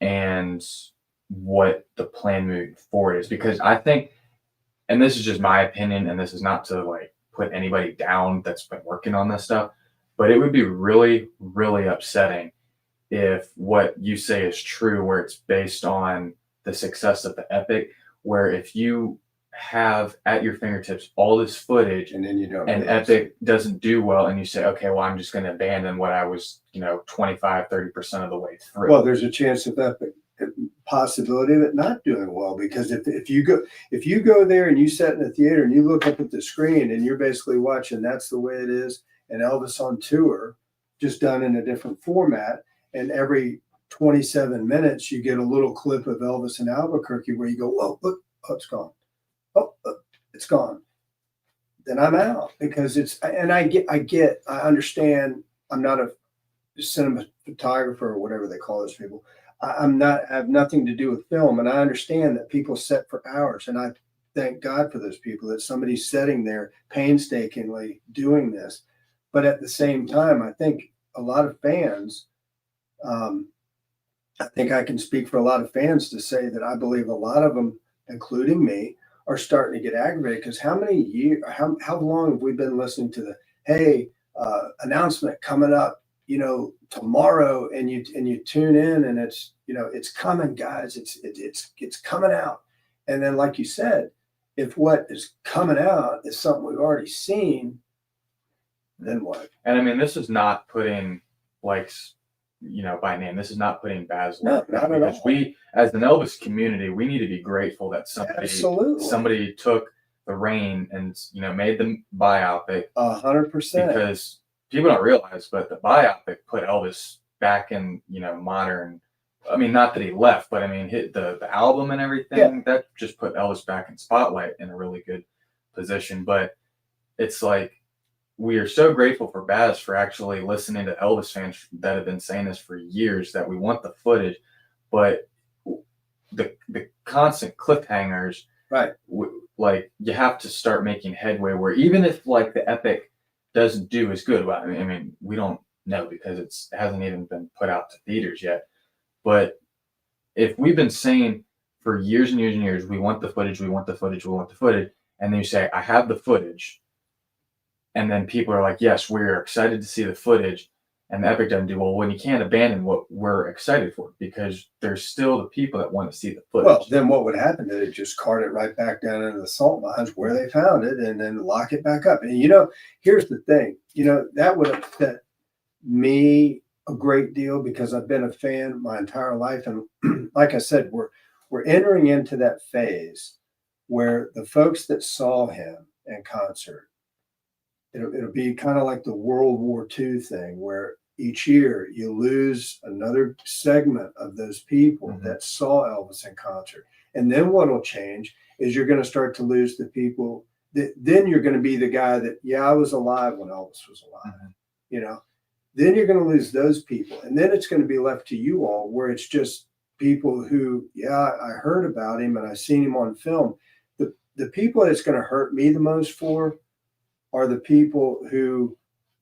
and what the plan moving forward is. Because I think, and this is just my opinion, and this is not to like put anybody down that's been working on this stuff, but it would be really, really upsetting if what you say is true, where it's based on the success of the Epic, where if you have at your fingertips all this footage And then you don't. and realize. Epic doesn't do well, and you say, okay, well, I'm just going to abandon what I was, 25, 30% of the way through. Well, there's a chance of that possibility of it not doing well, because if you go there and you sit in the theater and you look up at the screen and you're basically watching That's the Way It Is and Elvis on Tour, just done in a different format, and every 27 minutes you get a little clip of Elvis in Albuquerque where you go, whoa, look, oh, it's gone. Oh, it's gone. Then I'm out, because I understand. I'm not a cinematographer or whatever they call those people. I have nothing to do with film, and I understand that people set for hours, and I thank God for those people, that somebody's sitting there painstakingly doing this. But at the same time, I think a lot of fans, I think I can speak for a lot of fans to say that I believe a lot of them, including me, are starting to get aggravated, because how long have we been listening to the, hey, announcement coming up, tomorrow, and you tune in and it's, it's coming, guys, it's coming out. And then, like you said, if what is coming out is something we've already seen, then what? And I mean, this is not putting like, by name, this is not putting Baz. No, not at all. We, as an Elvis community, we need to be grateful that somebody took the reign and, made the biopic. 100%. Because people don't realize, but the biopic put Elvis back in, modern. I mean, not that he left, but I mean, hit the album and everything, that just put Elvis back in spotlight in a really good position. But it's like, we are so grateful for Baz for actually listening to Elvis fans that have been saying this for years, that we want the footage, but the constant cliffhangers, right? Like, you have to start making headway where even if like the Epic doesn't do as good, well, I mean, we don't know because it hasn't even been put out to theaters yet. But if we've been saying for years and years and years, we want the footage, we want the footage, we want the footage, and then you say, I have the footage, and then people are like, yes, we're excited to see the footage, and the Epic doesn't do well, when you can't abandon what we're excited for, because there's still the people that want to see the footage. Well, then what would happen? They'd just cart it right back down into the salt mines where they found it, and then lock it back up. And here's the thing, that would upset me a great deal, because I've been a fan my entire life. And like I said, we're entering into that phase where the folks that saw him in concert, it'll be kind of like the World War II thing, where each year you lose another segment of those people that saw Elvis in concert. And then what'll change is you're going to start to lose the people that, then you're going to be the guy that, I was alive when Elvis was alive, then you're going to lose those people. And then it's going to be left to you all, where it's just people who, I heard about him and I seen him on film. The people that's going to hurt me the most for are the people who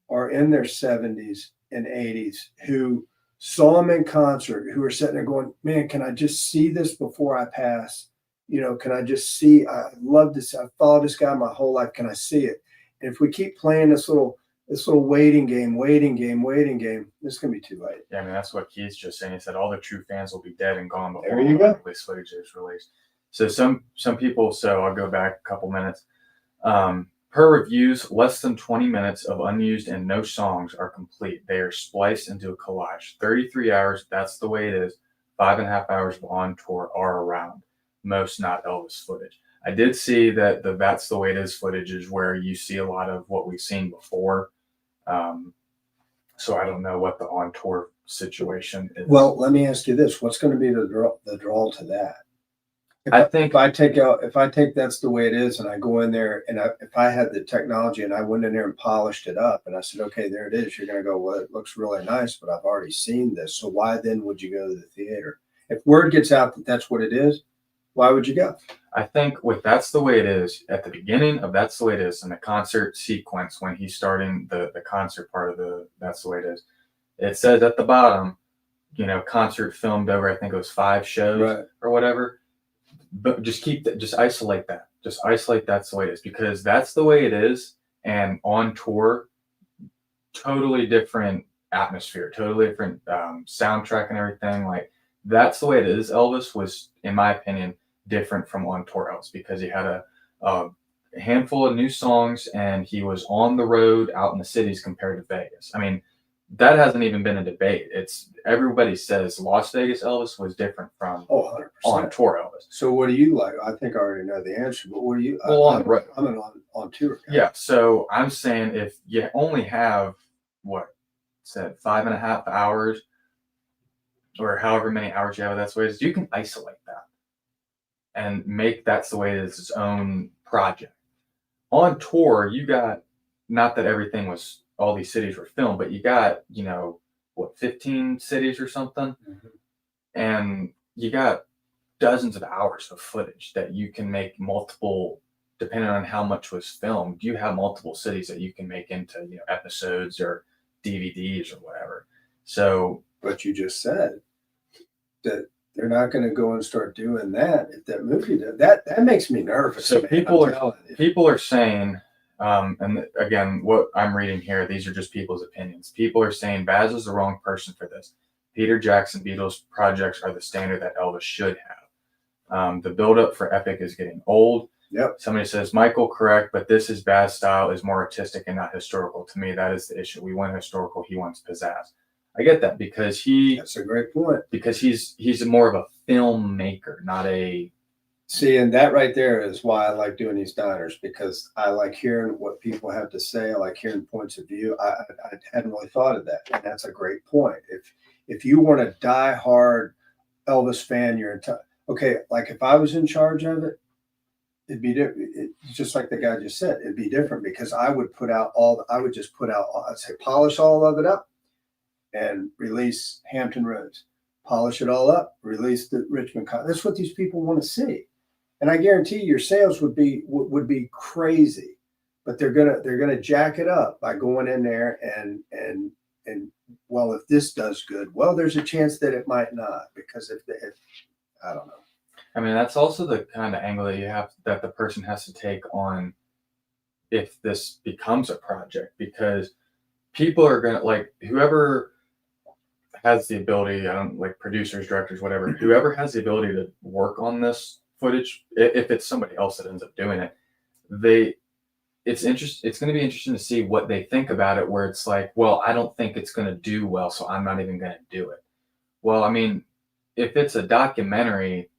are in their 70s and 80s, who saw him in concert, who are sitting there going, man, can I just see this before I pass? Can I just see, I love this. I've followed this guy my whole life. Can I see it? And if we keep playing this little waiting game, it's going to be too late. Yeah, I mean, that's what Keith's just saying. He said all the true fans will be dead and gone before There you go. This footage is released. So some people, so I'll go back a couple minutes. Per reviews, less than 20 minutes of unused and no songs are complete. They are spliced into a collage. 33 hours, That's the Way It Is. 5.5 hours of on tour are around. Most not Elvis footage. I did see that the That's the Way It Is footage is where you see a lot of what we've seen before. So I don't know what the on tour situation is. Well, let me ask you this: what's going to be the draw to that? I think if I take That's the Way It Is, and I go in there, and if I had the technology and I went in there and polished it up, and I said, okay, there it is, you're going to go, well, it looks really nice, but I've already seen this. So why then would you go to the theater? If word gets out that that's what it is, why would you go? I think with That's the Way It Is, at the beginning of That's the Way It Is, in the concert sequence, when he's starting the concert part of the That's the Way It Is, it says at the bottom, concert filmed over, I think it was 5 shows Right. or whatever. But just isolate that. Just isolate That's the Way It Is, because That's the Way It Is and on tour, totally different atmosphere, totally different soundtrack and everything. Like, That's the Way It Is, Elvis was, in my opinion, different from on tour Elvis, because he had a handful of new songs and he was on the road out in the cities compared to Vegas. I mean, that hasn't even been a debate. It's everybody says Las Vegas Elvis was different from 100%. on tour Elvis. So what do you like? I think I already know the answer, but what do you? Well, on the road. I'm an on tour guy. Yeah. So I'm saying if you only have what said 5.5 hours or however many hours you have, That's the Way It Is, you can isolate that and make That's the Way It Is its own project. On tour, you got, not that everything was, all these cities were filmed, but you got, 15 cities or something. Mm-hmm. And you got dozens of hours of footage that you can make multiple, depending on how much was filmed, you have multiple cities that you can make into, episodes or DVDs or whatever. So, but you just said that they're not going to go and start doing that if that movie does. That makes me nervous. so man. people are saying, and again, what I'm reading here, these are just people's opinions. People are saying Baz is the wrong person for this. Peter Jackson Beatles projects are the standard that Elvis should have. The buildup for Epic is getting old. Yep. Somebody says, Michael, correct, but this is Baz style is more artistic and not historical. To me, that is the issue. We want historical. He wants pizzazz. I get that, because that's a great point. Because he's more of a filmmaker, not a. See, and that right there is why I like doing these diners, because I like hearing what people have to say. I like hearing points of view. I hadn't really thought of that, and that's a great point. If you want a die-hard Elvis fan, okay. Like if I was in charge of it, it'd be different. It's just like the guy just said. It'd be different, because I would just put out. I'd say polish all of it up, and release Hampton Roads. Polish it all up, release the Richmond. That's what these people want to see. And I guarantee your sales would be crazy, but they're gonna jack it up by going in there and well, if this does good, well, there's a chance that it might not, because if I don't know. I mean, that's also the kind of angle that the person has to take on if this becomes a project, because people are gonna, like, whoever has the ability, I don't like producers, directors, whatever, whoever has the ability to work on this footage, if it's somebody else that ends up doing it, it's going to be interesting to see what they think about it, where it's like, well, I don't think it's going to do well, so I'm not even going to do it. Well, I mean, if it's a documentary,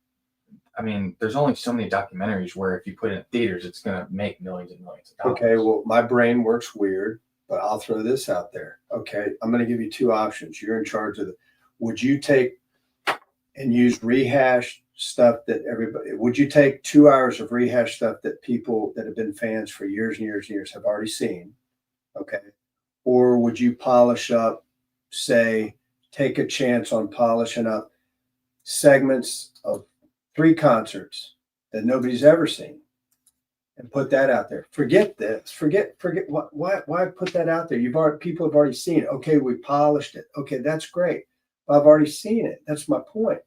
I mean, there's only so many documentaries where if you put it in theaters, it's going to make millions and millions of dollars. Okay, well, my brain works weird, but I'll throw this out there. Okay, I'm going to give you 2 options. You're in charge of would you take and use rehashed stuff that would you take 2 hours of rehashed stuff that people that have been fans for years and years and years have already seen? Okay. Or would you polish up, take a chance on polishing up segments of 3 concerts that nobody's ever seen and put that out there? Forget this. Forget why put that out there? People have already seen it. Okay, we polished it. Okay, that's great. I've already seen it. That's my point.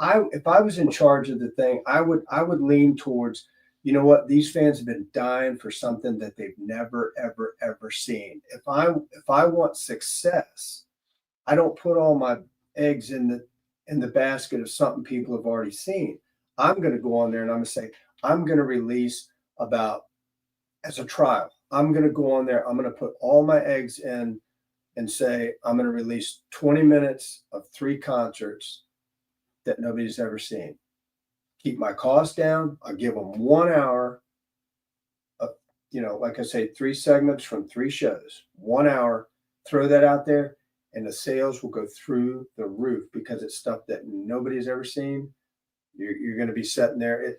If I was in charge of the thing, I would lean towards, you know what, these fans have been dying for something that they've never, ever, ever seen. If I want success, I don't put all my eggs in the basket of something people have already seen. I'm going to go on there and I'm going to say, I'm going to release about, as a trial, I'm going to go on there, I'm going to put all my eggs in and say, I'm going to release 20 minutes of 3 concerts that nobody's ever seen. keep my costs down. I'll give them 1 hour of, like I say, 3 segments from 3 shows, 1 hour, throw that out there, and the sales will go through the roof because it's stuff that nobody's ever seen. You're going to be sitting there.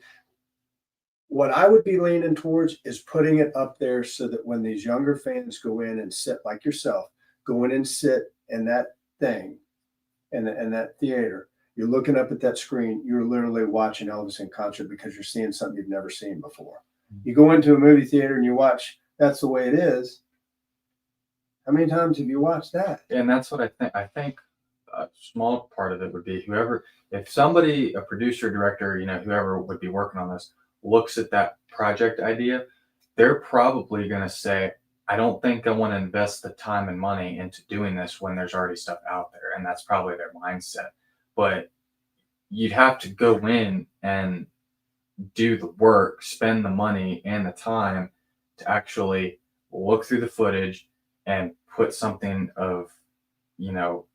What I would be leaning towards is putting it up there so that when these younger fans go in and sit like yourself, go in and sit in that thing in that theater, you're looking up at that screen, you're literally watching Elvis in concert because you're seeing something you've never seen before. You go into a movie theater and you watch That's the Way It Is. How many times have you watched that? And that's what I think. I think a small part of it would be whoever, if somebody, a producer, director, whoever would be working on this, looks at that project idea, they're probably going to say, I don't think I want to invest the time and money into doing this when there's already stuff out there. And that's probably their mindset. But you'd have to go in and do the work, spend the money and the time to actually look through the footage and put something of,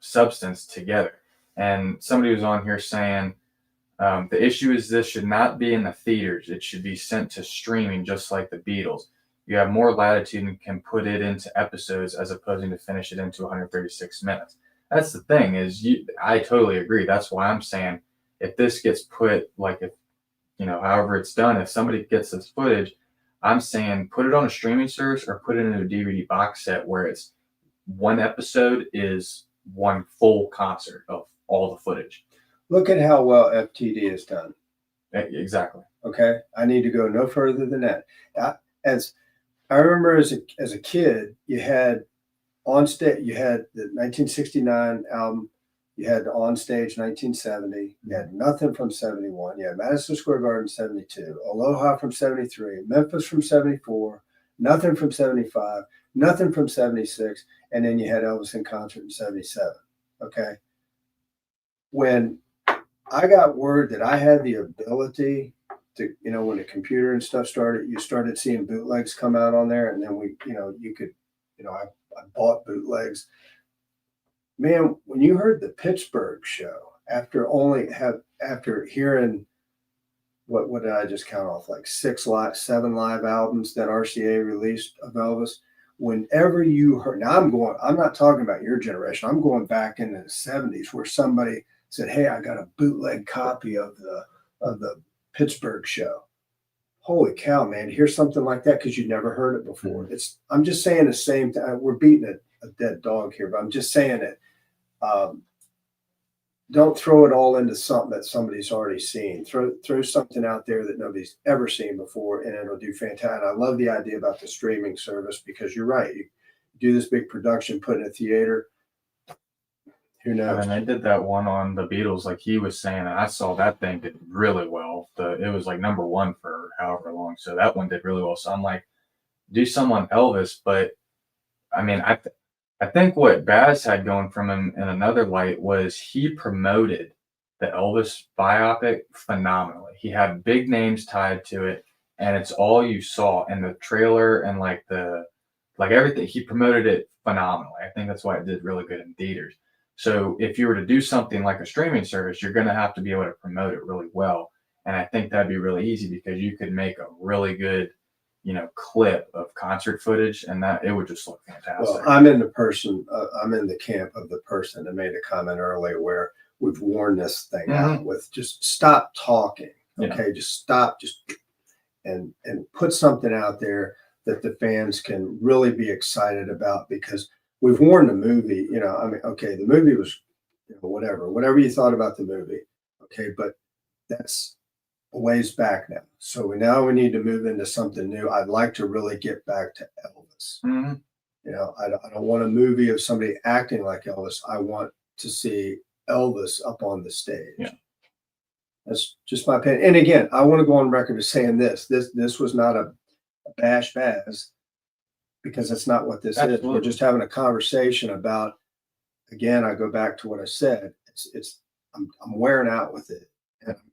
substance together. And somebody was on here saying, the issue is this should not be in the theaters. It should be sent to streaming, just like the Beatles. You have more latitude and can put it into episodes as opposed to finish it into 136 minutes. That's the thing is I totally agree. That's why I'm saying if this gets put, like if, however it's done, if somebody gets this footage, I'm saying put it on a streaming service or put it in a DVD box set where it's one episode is one full concert of all the footage. Look at how well FTD is done. Exactly. Okay. I need to go no further than that. As I remember as a kid, you had on stage, you had the 1969 album, you had the On Stage 1970, you had Nothing from 71, you had Madison Square Garden 72, Aloha from 73, Memphis from 74, Nothing from 75, Nothing from 76, and then you had Elvis in concert in 77. Okay. When I got word that I had the ability to, when the computer and stuff started, you started seeing bootlegs come out on there, and then you could, I bought bootlegs. Man, when you heard the Pittsburgh show, after hearing what did I just count off, like 7 live albums that RCA released of Elvis. Whenever you heard, now I'm not talking about your generation. I'm going back into the 70s where somebody said, hey, I got a bootleg copy of the Pittsburgh show. Holy cow, man, hear something like that because you never heard it before. I'm just saying the same thing. We're beating a dead dog here, but I'm just saying it. Don't throw it all into something that somebody's already seen. Throw something out there that nobody's ever seen before, and it'll do fantastic. I love the idea about the streaming service because you're right. You do this big production, put in a theater. Who knows? And they did that one on the Beatles, like he was saying, and I saw that thing did really well. It was like #1 for however long, so that one did really well. So I'm like, do some on Elvis, but I mean, I think what Baz had going from him in another light was he promoted the Elvis biopic phenomenally. He had big names tied to it, and it's all you saw in the trailer and like everything. He promoted it phenomenally. I think that's why it did really good in theaters. So if you were to do something like a streaming service, you're going to have to be able to promote it really well. And I think that'd be really easy because you could make a really good, clip of concert footage, and that it would just look fantastic. Well, I'm in the camp of the person that made a comment earlier where we've worn this thing out with just stop talking. Okay. Just stop, and put something out there that the fans can really be excited about because we've worn the movie, the movie was, whatever you thought about the movie. Okay. But that's a ways back now. So now we need to move into something new. I'd like to really get back to Elvis. I don't want a movie of somebody acting like Elvis. I want to see Elvis up on the stage. Yeah. That's just my opinion. And again, I want to go on record as saying this was not a bash Baz because that's not what this is. We're just having a conversation about, again, I go back to what I said. I'm wearing out with it.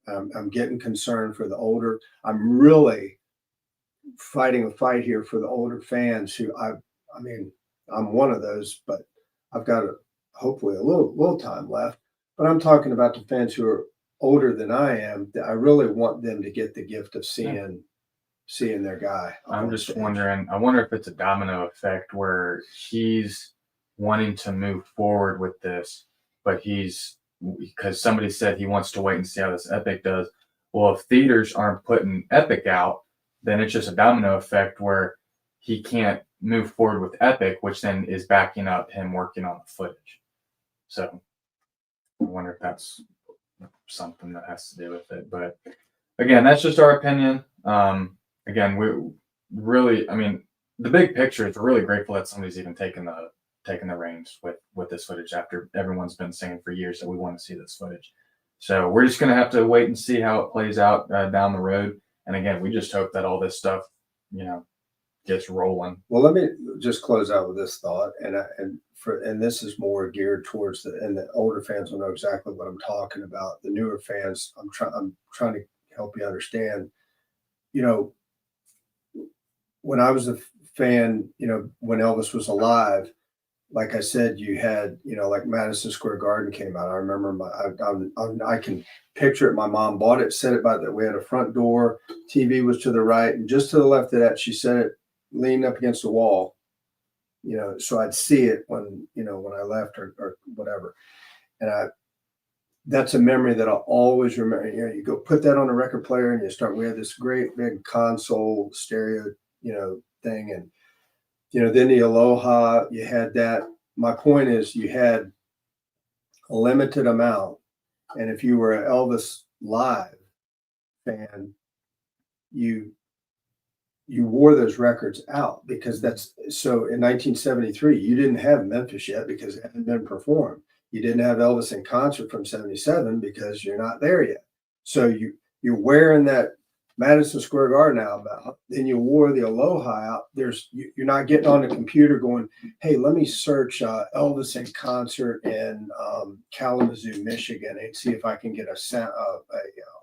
I'm getting concerned for the older. I'm really fighting a fight here for the older fans who I'm one of those, but I've got hopefully a little time left. But I'm talking about the fans who are older than I am, I really want them to get the gift of seeing their guy. I'm just wondering, I wonder if it's a domino effect where he's wanting to move forward with this, but because somebody said he wants to wait and see how this Epic does. Well, if theaters aren't putting Epic out, then it's just a domino effect where he can't move forward with Epic, which then is backing up him working on the footage. So I wonder if that's something that has to do with it. But again, that's just our opinion. Again, we really, I mean, the big picture is we're really grateful that somebody's even taken the reins with this footage after everyone's been saying for years that we want to see this footage. So we're just gonna have to wait and see how it plays out down the road. And again, we just hope that all this stuff, gets rolling. Well, let me just close out with this thought, and this is more geared towards and the older fans will know exactly what I'm talking about. The newer fans, I'm trying to help you understand. When I was a fan, when Elvis was alive, like I said, you had, like Madison Square Garden came out. I remember I can picture it. My mom bought it, set it we had a front door, TV was to the right, and just to the left of that, she set it leaning up against the wall, so I'd see it when I left or whatever. And that's a memory that I'll always remember. You go put that on a record player and we had this great big console stereo, thing. And, then the Aloha, you had that. My point is you had a limited amount. And if you were an Elvis live fan, you wore those records out because so in 1973, you didn't have Memphis yet because it hadn't been performed. You didn't have Elvis in concert from 77 because you're not there yet. So you're wearing that Madison Square Garden album out, then you wore the Aloha out. You're not getting on the computer going, hey, let me search Elvis in concert in Kalamazoo, Michigan, and see if I can get a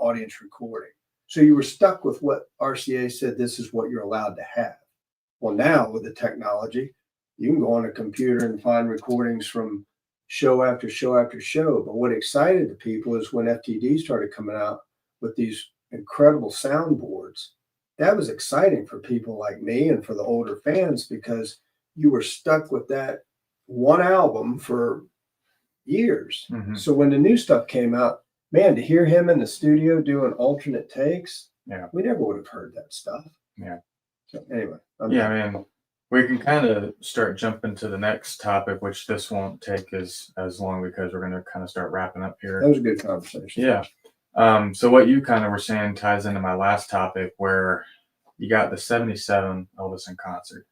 audience recording. So you were stuck with what RCA said, this is what you're allowed to have. Well, now with the technology, you can go on a computer and find recordings from show after show after show. But what excited the people is when FTD started coming out with these incredible soundboards. That was exciting for people like me and for the older fans because you were stuck with that one album for years. Mm-hmm. So when the new stuff came out, man, to hear him in the studio doing alternate takes, we never would have heard that stuff. Yeah. So anyway. I mean, we can kind of start jumping to the next topic, which this won't take as long because we're going to kind of start wrapping up here. That was a good conversation. Yeah. So what you kind of were saying ties into my last topic where you got the 77 Elvis in concert.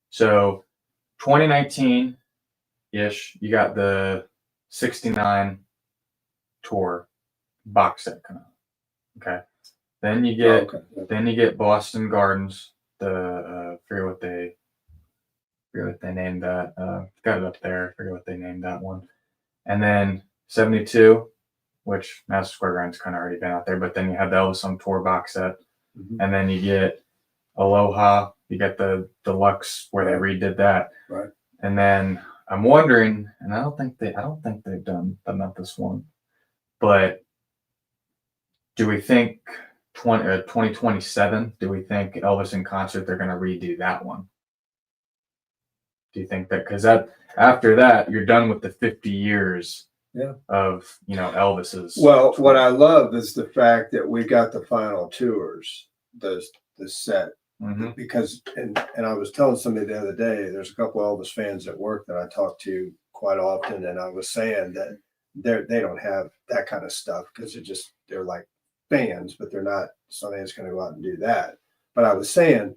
So 2019-ish, you got the 69 tour box set coming out. Okay. Then you get Boston Gardens, the forget what they named that. Got it up there. I forget what they named that one. And then 72, which Madison Square Garden's kind of already been out there, but then you have the Elvis on tour box set. Mm-hmm. And then you get Aloha, you get the deluxe where they redid that. Right. And then I'm wondering, and I don't think they've done the Memphis one, but do we think 2027, do we think Elvis in concert, they're going to redo that one? Do you think that, because after that, you're done with the 50 years of, Elvis's. Well, what I love is the fact that we got the final tours, the set, mm-hmm. because, and I was telling somebody the other day, there's a couple of Elvis fans at work that I talk to quite often. And I was saying that they don't have that kind of stuff because they're like fans, but they're not somebody that's going to go out and do that. But I was saying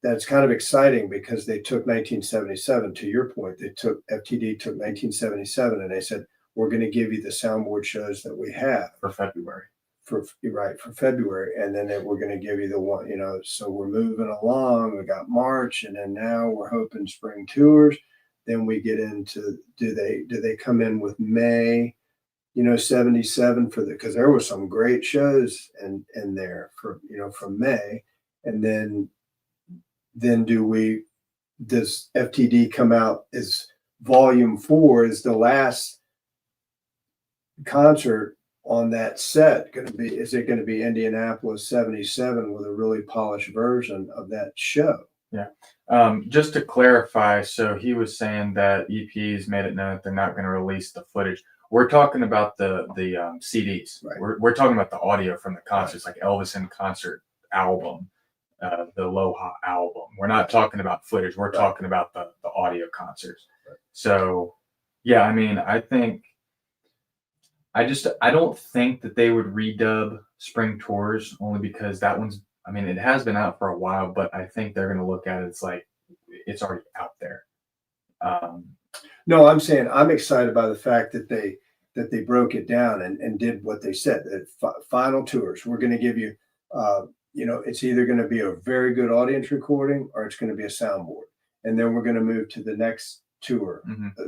that it's kind of exciting because they took 1977, to your point, FTD took 1977 and they said, we're going to give you the soundboard shows that we have for February. For February. And then we're going to give you the one, so we're moving along. We got March and then now we're hoping spring tours. Then we get into, do they come in with May, 77 because there were some great shows in there for, from May. And then does FTD come out as volume 4 is the last concert on that set going to be? Is it going to be Indianapolis 77 with a really polished version of that show? Yeah. Just to clarify, so he was saying that EP's made it known that they're not going to release the footage. We're talking about the CDs. Right. We're talking about the audio from the concerts, like Elvis in concert album, the Aloha album. We're not talking about footage. We're talking about the audio concerts. Right. So, yeah, I mean, I don't think that they would redub Spring Tours, only because that one's, I mean, it has been out for a while, but I think they're going to look at it. It's like it's already out there. No, I'm saying I'm excited by the fact that they broke it down and did what they said. Final tours. We're going to give you, it's either going to be a very good audience recording or it's going to be a soundboard, and then we're going to move to the next tour,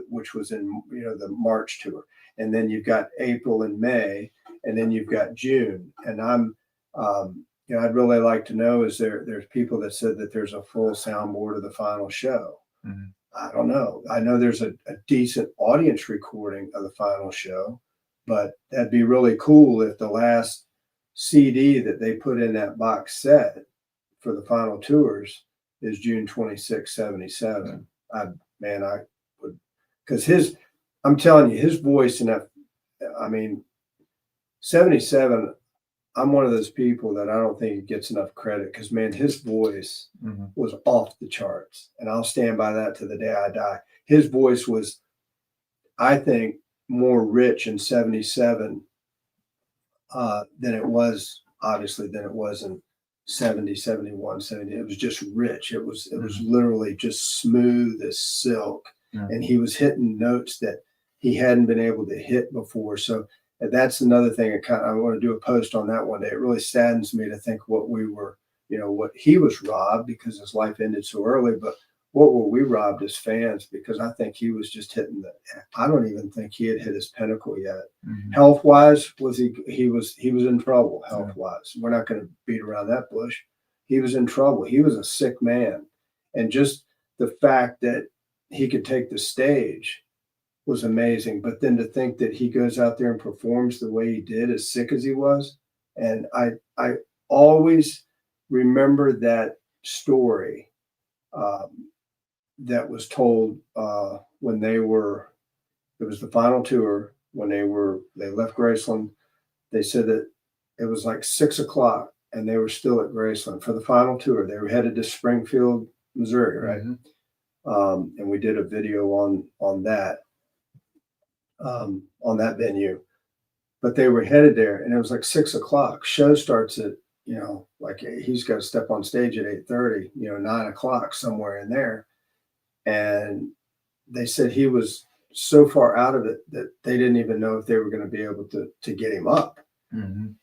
which was in the March tour, and then you've got April and May, and then you've got June. And I'd really like to know, there's people that said that there's a full soundboard of the final show. I don't know. I know there's a decent audience recording of the final show, but that'd be really cool if the last CD that they put in that box set for the final tours is June 26, 77. I would, because I'm telling you, his voice in that, I mean, 77, I'm one of those people that I don't think gets enough credit, because, man, his voice was off the charts. And I'll stand by that to the day I die. His voice was, I think, more rich in 77 than it was, obviously, than it was in 70, 71, 70. It was just rich. It was literally just smooth as silk. And he was hitting notes that he hadn't been able to hit before. So that's another thing. I want to do a post on that one day. It really saddens me to think what he was robbed because his life ended so early, but what were we robbed as fans? Because I think he was just hitting I don't even think he had hit his pinnacle yet. Health wise, he was in trouble health wise. We're not going to beat around that bush. He was in trouble. He was a sick man. And just the fact that he could take the stage was amazing. But then to think that he goes out there and performs the way he did, as sick as he was. And I always remember that story that was told when it was the final tour, when they left Graceland. They said that it was like 6 o'clock and they were still at Graceland for the final tour. They were headed to Springfield, Missouri, right? And we did a video on that venue, but they were headed there, and it was like 6 o'clock. Show starts at, like he's got to step on stage at 8:30, 9 o'clock, somewhere in there. And they said he was so far out of it that they didn't even know if they were going to be able to get him up. And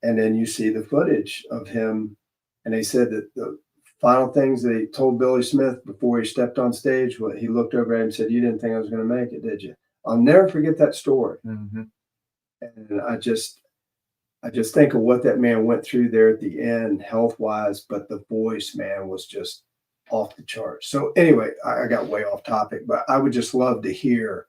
then you see the footage of him, and they said that the final things that he told Billy Smith before he stepped on stage, he looked over at him and said, "You didn't think I was going to make it, did you?" I'll never forget that story. And I just think of what that man went through there at the end, health wise, but the voice, man, was just off the charts. So anyway, I got way off topic, but I would just love to hear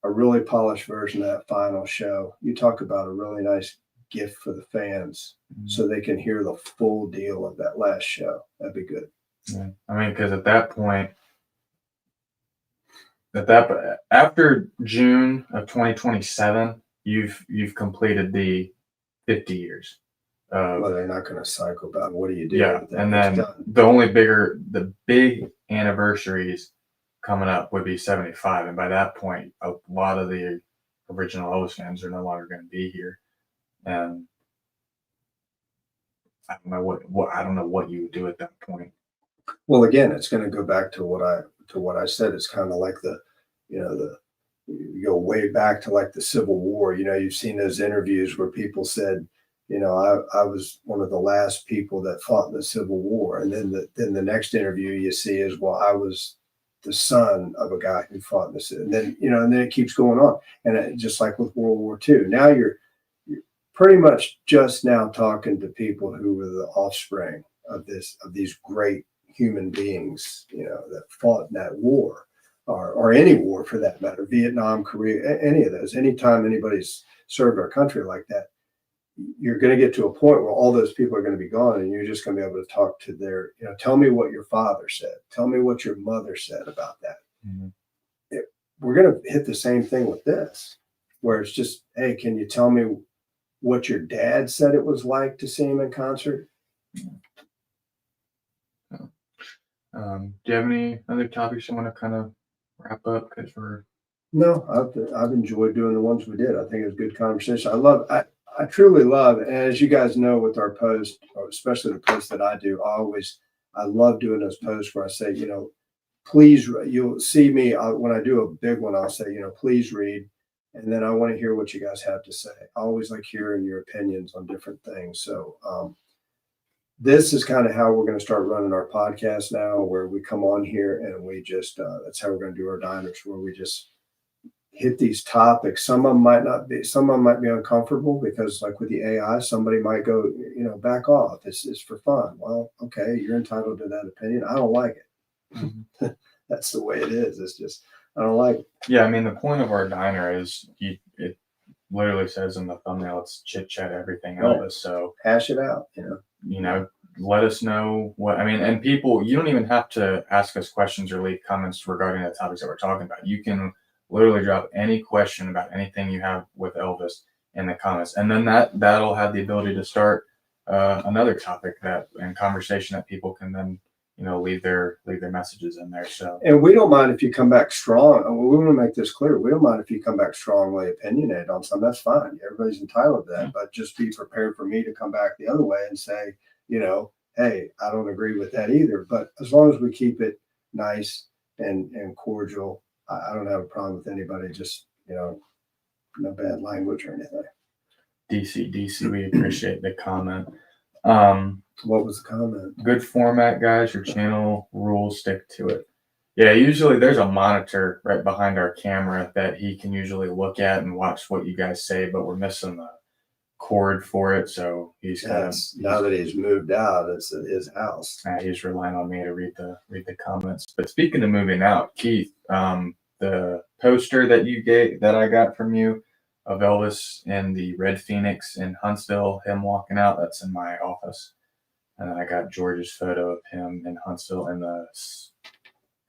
a really polished version of that final show. You talk about a really nice gift for the fans, so they can hear the full deal of that last show. That'd be good. Yeah. I mean, because at that point, after June of 2027, you've completed the 50 years. Well, they're not going to cycle back. What do you do? Yeah, and then the big anniversaries coming up would be 75, and by that point, a lot of the original Elvis fans are no longer going to be here, and I don't know what you would do at that point. Well, again, it's going to go back to what I said. It's kind of like you go way back to like the Civil War. You've seen those interviews where people said, I was one of the last people that fought in the Civil War. And then the next interview you see is, well, I was the son of a guy who fought in this. And then, and then it keeps going on. And just like with World War II, now you're pretty much just now talking to people who were the offspring of these great human beings, that fought in that war, or any war for that matter, Vietnam, Korea, any of those. Anytime anybody's served our country like that, you're going to get to a point where all those people are going to be gone, and you're just going to be able to talk to their, tell me what your father said, tell me what your mother said about that. Mm-hmm. We're going to hit the same thing with this, where it's just, hey, can you tell me what your dad said it was like to see him in concert? Do you have any other topics you want to kind of wrap up? Because No, I've enjoyed doing the ones we did. I think it was a good conversation. I truly love, and as you guys know with our post, or especially the post that I do, I love doing those posts where I say, please, you'll see me when I do a big one, I'll say, please read. And then I want to hear what you guys have to say. I always like hearing your opinions on different things. So this is kind of how we're going to start running our podcast now, where we come on here and we just, that's how we're going to do our diners, where we just hit these topics. Some of them might be uncomfortable because, like with the AI, somebody might go, back off. It's for fun. Well, okay, you're entitled to that opinion. I don't like it. Mm-hmm. That's the way it is. It's just, I don't like it. Yeah, I mean, the point of our diner is it literally says in the thumbnail, it's Chit Chat everything Elvis. Right. So hash it out, let us know what, and people, you don't even have to ask us questions or leave comments regarding the topics that we're talking about. You can literally drop any question about anything you have with Elvis in the comments. And then that'll have the ability to start another topic and conversation that people can then, leave their messages in there. So, and we don't mind if you come back strong. We want to make this clear. We don't mind if you come back strongly opinionated on something. That's fine. Everybody's entitled to that. But just be prepared for me to come back the other way and say, hey, I don't agree with that either. But as long as we keep it nice and cordial, I don't have a problem with anybody. Just no bad language or anything. DC, we appreciate the comment. What was the comment? Good format, guys. Your channel rules, stick to it. Yeah, usually there's a monitor right behind our camera that he can usually look at and watch what you guys say, but we're missing the cord for it, so he's now that he's moved out, it's at his house. He's relying on me to read the comments. But speaking of moving out, Keith, the poster that I got from you of Elvis in the Red Phoenix in Huntsville, him walking out, that's in my office. And then I got George's photo of him in Huntsville in the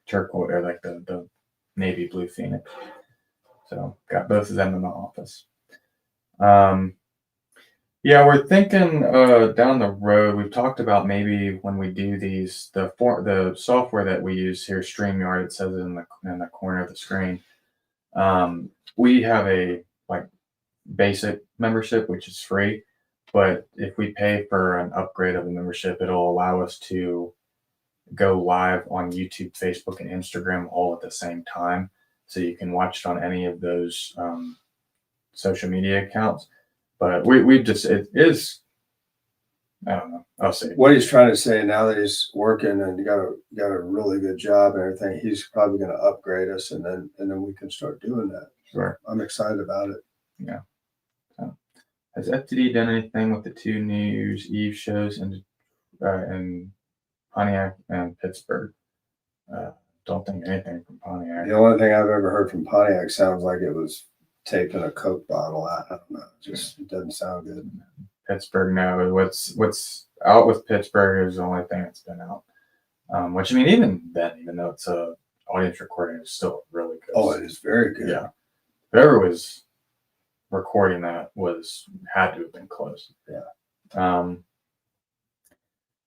turquoise, or like the navy blue Phoenix. So got both of them in my office. Yeah, we're thinking down the road. We've talked about maybe when we do these, the software that we use here, StreamYard. It says it in the corner of the screen. We have a basic membership, which is free. But if we pay for an upgrade of the membership, it'll allow us to go live on YouTube, Facebook, and Instagram all at the same time. So you can watch it on any of those social media accounts. But it is, I don't know. I'll see. What he's trying to say now that he's working and got a really good job and everything, he's probably going to upgrade us, and then we can start doing that. Sure. I'm excited about it. Yeah. So, has FTD done anything with the 2 New Year's Eve shows in Pontiac and Pittsburgh? Don't think anything from Pontiac. The only thing I've ever heard from Pontiac sounds like it was taping a Coke bottle. I don't know. It doesn't sound good. Pittsburgh, no. What's out with Pittsburgh is the only thing that's been out. Which, even then, even though it's a audience recording, it's still really good. Oh, it is very good. Yeah. Whoever was recording that had to have been close. Yeah.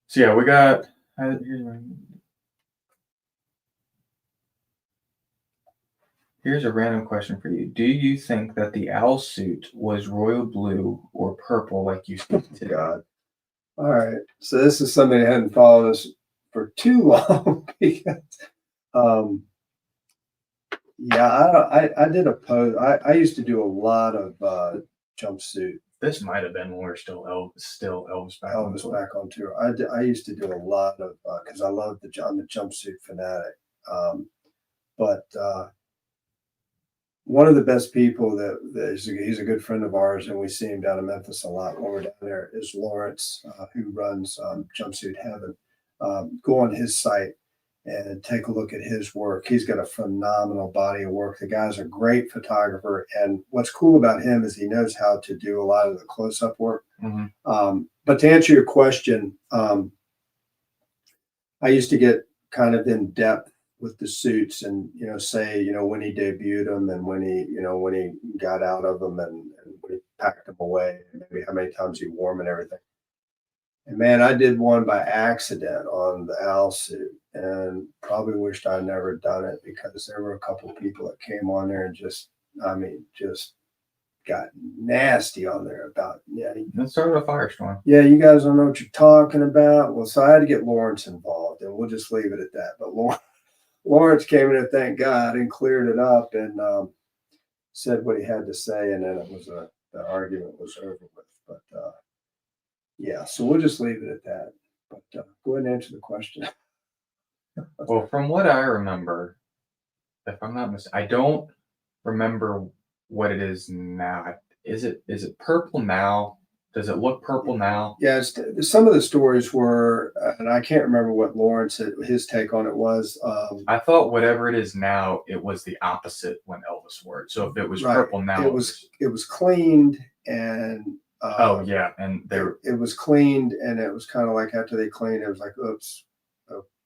So yeah, we got. Here's a random question for you. Do you think that the owl suit was royal blue or purple like you said today? God. All right. So this is somebody that hadn't followed us for too long because, I did a post. I used to do a lot of jumpsuit. This might have been when we're still Elvis back on tour. I used to do a lot of because I'm a jumpsuit fanatic. But one of the best people he's a good friend of ours, and we see him down in Memphis a lot when we're down there, is Lawrence, who runs Jumpsuit Heaven. Go on his site, and take a look at his work. He's got a phenomenal body of work. The guy's a great photographer. And what's cool about him is he knows how to do a lot of the close-up work. But to answer your question, I used to get kind of in depth with the suits and, say, when he debuted them and when he got out of them and when he packed them away, and maybe how many times he wore them and everything. And man, I did one by accident on the owl suit and probably wished I'd never done it because there were a couple of people that came on there and just got nasty on there about, That started a firestorm. Yeah, you guys don't know what you're talking about. Well, so I had to get Lawrence involved and we'll just leave it at that. But Lawrence came in and thank God and cleared it up and said what he had to say. And then the argument was over with. But yeah, so we'll just leave it at that. But go ahead and answer the question. Well, from what I remember, if I'm not mistaken, I don't remember what it is now. Is it purple now? Does it look purple now? Yeah, some of the stories were, and I can't remember what Lawrence his take on it was. I thought whatever it is now, it was the opposite when Elvis wore it. So if it was purple now, it was cleaned and. Oh yeah, and it was cleaned, and it was kind of like after they cleaned, it was like, oops,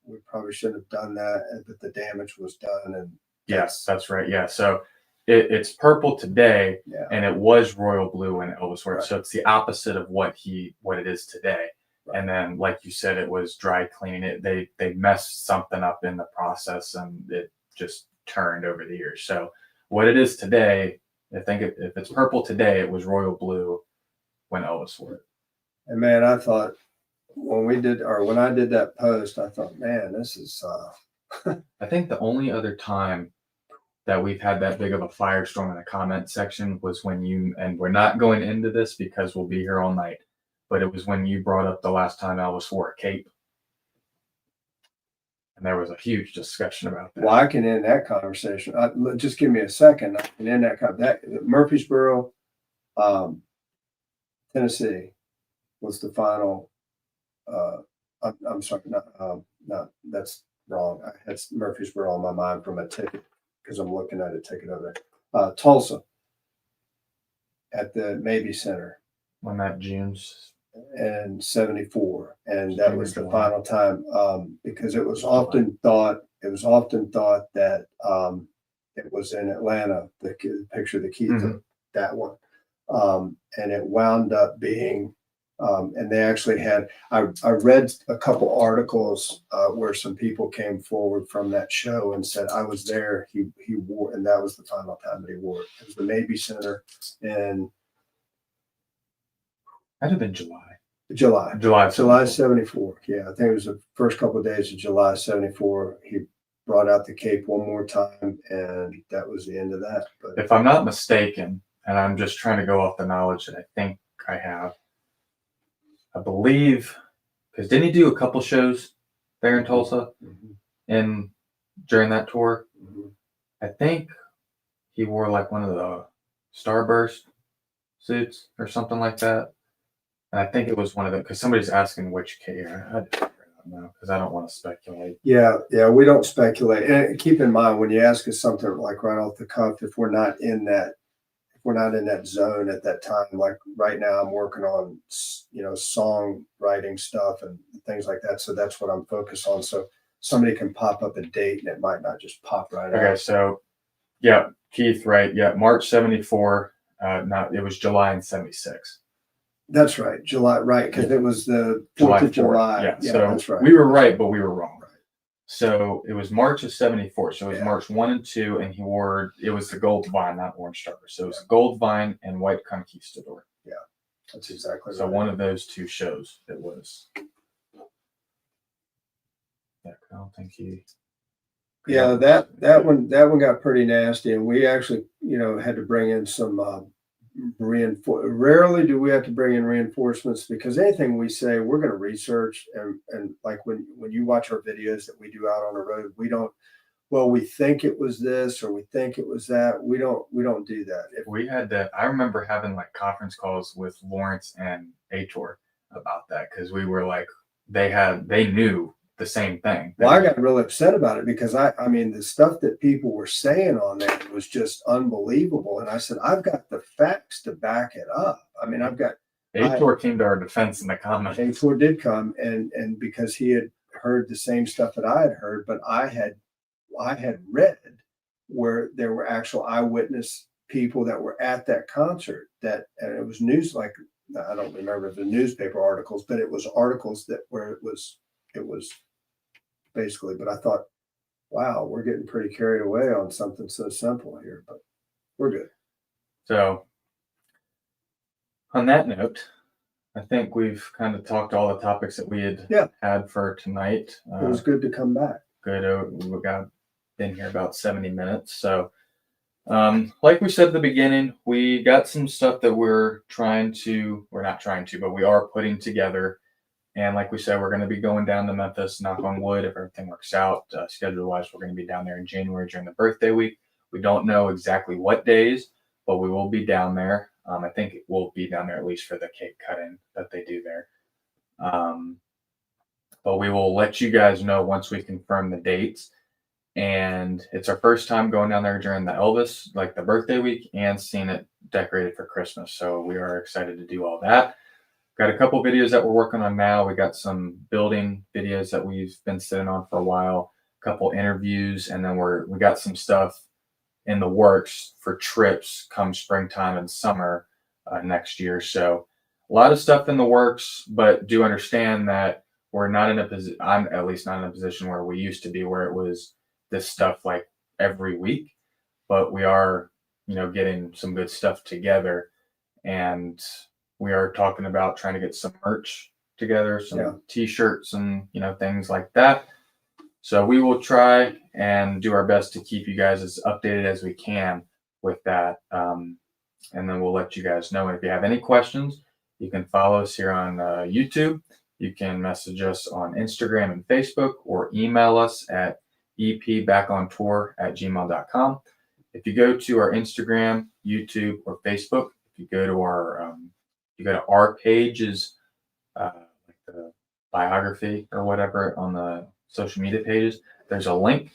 we probably shouldn't have done that, but the damage was done. And yes, that's right. Yeah, so it's purple today, and it was royal blue when Elvis wore it. So it's the opposite of what it is today. Right. And then, like you said, it was dry cleaning. They messed something up in the process, and it just turned over the years. So what it is today, I think if it's purple today, it was royal blue when Elvis wore it. And man, I thought when I did that post, I thought, man, this is. I think the only other time that we've had that big of a firestorm in the comment section was when and we're not going into this because we'll be here all night, but it was when you brought up the last time Elvis wore a cape. And there was a huge discussion about that. Well, I can end that conversation. Just give me a second. I can end that Murfreesboro, Tennessee was the final. I'm sorry, not that's wrong. I had Murfreesboro on my mind from a ticket because I'm looking at a ticket over there. Tulsa at the Mabee Center. When that June's. And 74, and that was the final time because it was often thought that it was in Atlanta. The picture of the Keith, that one. And it wound up being, and they actually had, I read a couple articles where some people came forward from that show and said, I was there, he wore, and that was the final time that he wore it. It was the Mabee Center in. That'd have been July. July 74. Yeah, I think it was the first couple of days of July 74. He brought out the cape one more time, and that was the end of that. But if I'm not mistaken, and I'm just trying to go off the knowledge that I think I have, I believe, because didn't he do a couple shows there in Tulsa during that tour? I think he wore like one of the Starburst suits or something like that. And I think it was one of them because somebody's asking which cape. I had to figure it out now because I don't want to speculate. Yeah, we don't speculate. And keep in mind when you ask us something like right off the cuff, if we're not in that zone at that time, like right now I'm working on song writing stuff and things like that. So that's what I'm focused on. So somebody can pop up a date and it might not just pop right out. Okay, so yeah, Keith, right? Yeah, March 74. It was July in 76. That's right, July, right? Because it was the 4th of July. Yeah, so that's right. We were right, but we were wrong. Right. So it was March of 74. So it was March 1 and 2, and it was the Gold Vine, not Orange Starburst. So it was Gold Vine and White Conquistador. Yeah, that's exactly so right. one of those two shows it was. Yeah, I don't think he. Yeah, that one got pretty nasty, and we actually had to bring in some. Rarely do we have to bring in reinforcements because anything we say we're going to research and like when you watch our videos that we do out on the road, we don't, we think it was this or we think it was that. We don't do that. If we had that, I remember having like conference calls with Lawrence and Ator about that because we were like they knew the same thing. Well, I got real upset about it because I mean, the stuff that people were saying on there was just unbelievable. And I said, I've got the facts to back it up. I mean, Ator came to our defense in the comments. Ator did come, and because he had heard the same stuff that I had heard, but I had read where there were actual eyewitness people that were at that concert, and it was news, like, I don't remember the newspaper articles, but it was articles that where it was basically, but I thought, wow, we're getting pretty carried away on something so simple here, but we're good. So on that note, I think we've kind of talked all the topics that we had for tonight. It was good to come back. Good. We got been here about 70 minutes. So like we said at the beginning, we got some stuff that we're not trying to, but we are putting together. And like we said, we're going to be going down to Memphis, knock on wood, if everything works out. Schedule-wise, we're going to be down there in January during the birthday week. We don't know exactly what days, but we will be down there. I think it will be down there at least for the cake cutting that they do there. But we will let you guys know once we confirm the dates. And it's our first time going down there during the Elvis, like the birthday week, and seeing it decorated for Christmas. So we are excited to do all that. Got a couple videos that we're working on now. We got some building videos that we've been sitting on for a while, a couple interviews, and then we got some stuff in the works for trips come springtime and summer next year. So a lot of stuff in the works, but do understand that we're not in a position, I'm at least not in a position where we used to be, where it was this stuff like every week, but we are, getting some good stuff together, and we are talking about trying to get some merch together, some t-shirts and, things like that. So we will try and do our best to keep you guys as updated as we can with that. And then we'll let you guys know. And if you have any questions, you can follow us here on YouTube. You can message us on Instagram and Facebook, or email us at epbackontour@gmail.com. If you go to our Instagram, YouTube, or Facebook, if you go to our pages, like the biography or whatever on the social media pages, there's a link.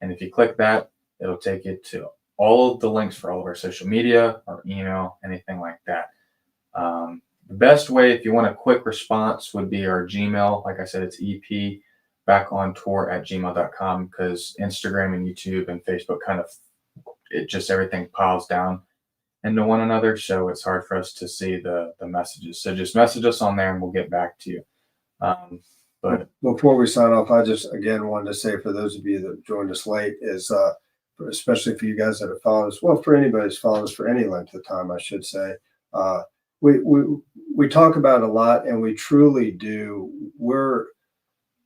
And if you click that, it'll take you to all of the links for all of our social media, our email, anything like that. The best way, if you want a quick response, would be our Gmail. Like I said, it's epbackontour@gmail.com, because Instagram and YouTube and Facebook everything piles down into one another. So it's hard for us to see the messages. So just message us on there and we'll get back to you. But before we sign off, I just again wanted to say, for those of you that joined us late, is especially for you guys that have followed us, well, for anybody who's followed us for any length of time, I should say, we talk about it a lot, and we truly do.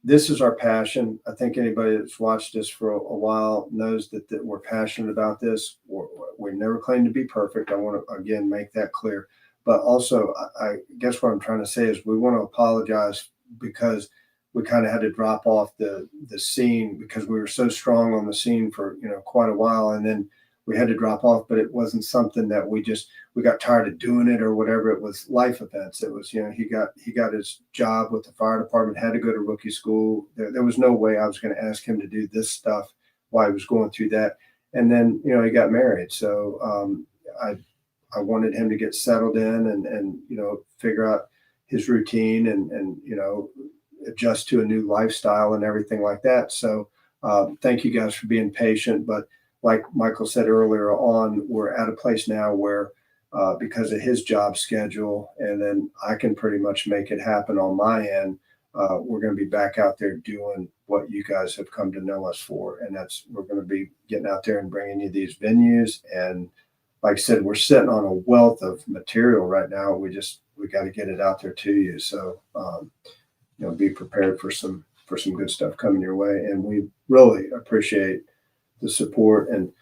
This is our passion. I think anybody that's watched us for a while knows that we're passionate about this. We never claim to be perfect. I want to again make that clear. But also, I guess what I'm trying to say is we want to apologize because we kind of had to drop off the scene, because we were so strong on the scene for quite a while, and then we had to drop off. But it wasn't something that we got tired of doing it or whatever. It was life events. It was he got his job with the fire department, had to go to rookie school. There was no way I was going to ask him to do this stuff while he was going through that. And then he got married, so I wanted him to get settled in and figure out his routine and adjust to a new lifestyle and everything like that. So thank you guys for being patient. But like Michael said earlier on, we're at a place now where because of his job schedule, and then I can pretty much make it happen on my end, we're going to be back out there doing what you guys have come to know us for. And we're going to be getting out there and bringing you these venues. And like I said, we're sitting on a wealth of material right now. We got to get it out there to you. So, be prepared for some good stuff coming your way. And we really appreciate the support, and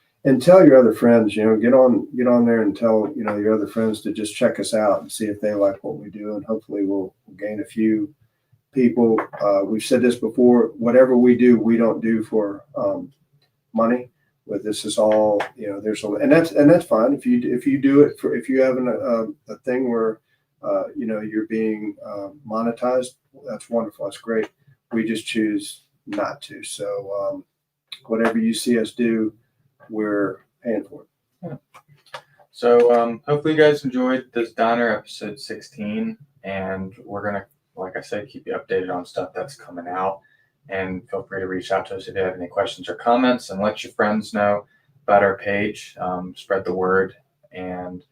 tell your other friends, get on there and tell, your other friends to just check us out and see if they like what we do. And hopefully we'll gain a few people. We've said this before, whatever we do, we don't do for money. But this is all, and that's fine. If you do it if you have a thing where, you're being monetized, that's wonderful. That's great. We just choose not to. So whatever you see us do, we're paying for it. So hopefully you guys enjoyed this Diner episode 16, and we're gonna, like I said, keep you updated on stuff that's coming out. And feel free to reach out to us if you have any questions or comments, and let your friends know about our page. Spread the word, and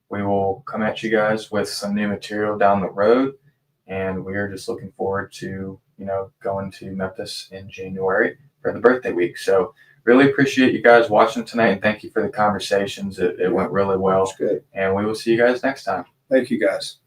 we will come at you guys with some new material down the road. And we are just looking forward to, going to Memphis in January for the birthday week. So really appreciate you guys watching tonight, and thank you for the conversations. It went really well. That's good. And we will see you guys next time. Thank you, guys.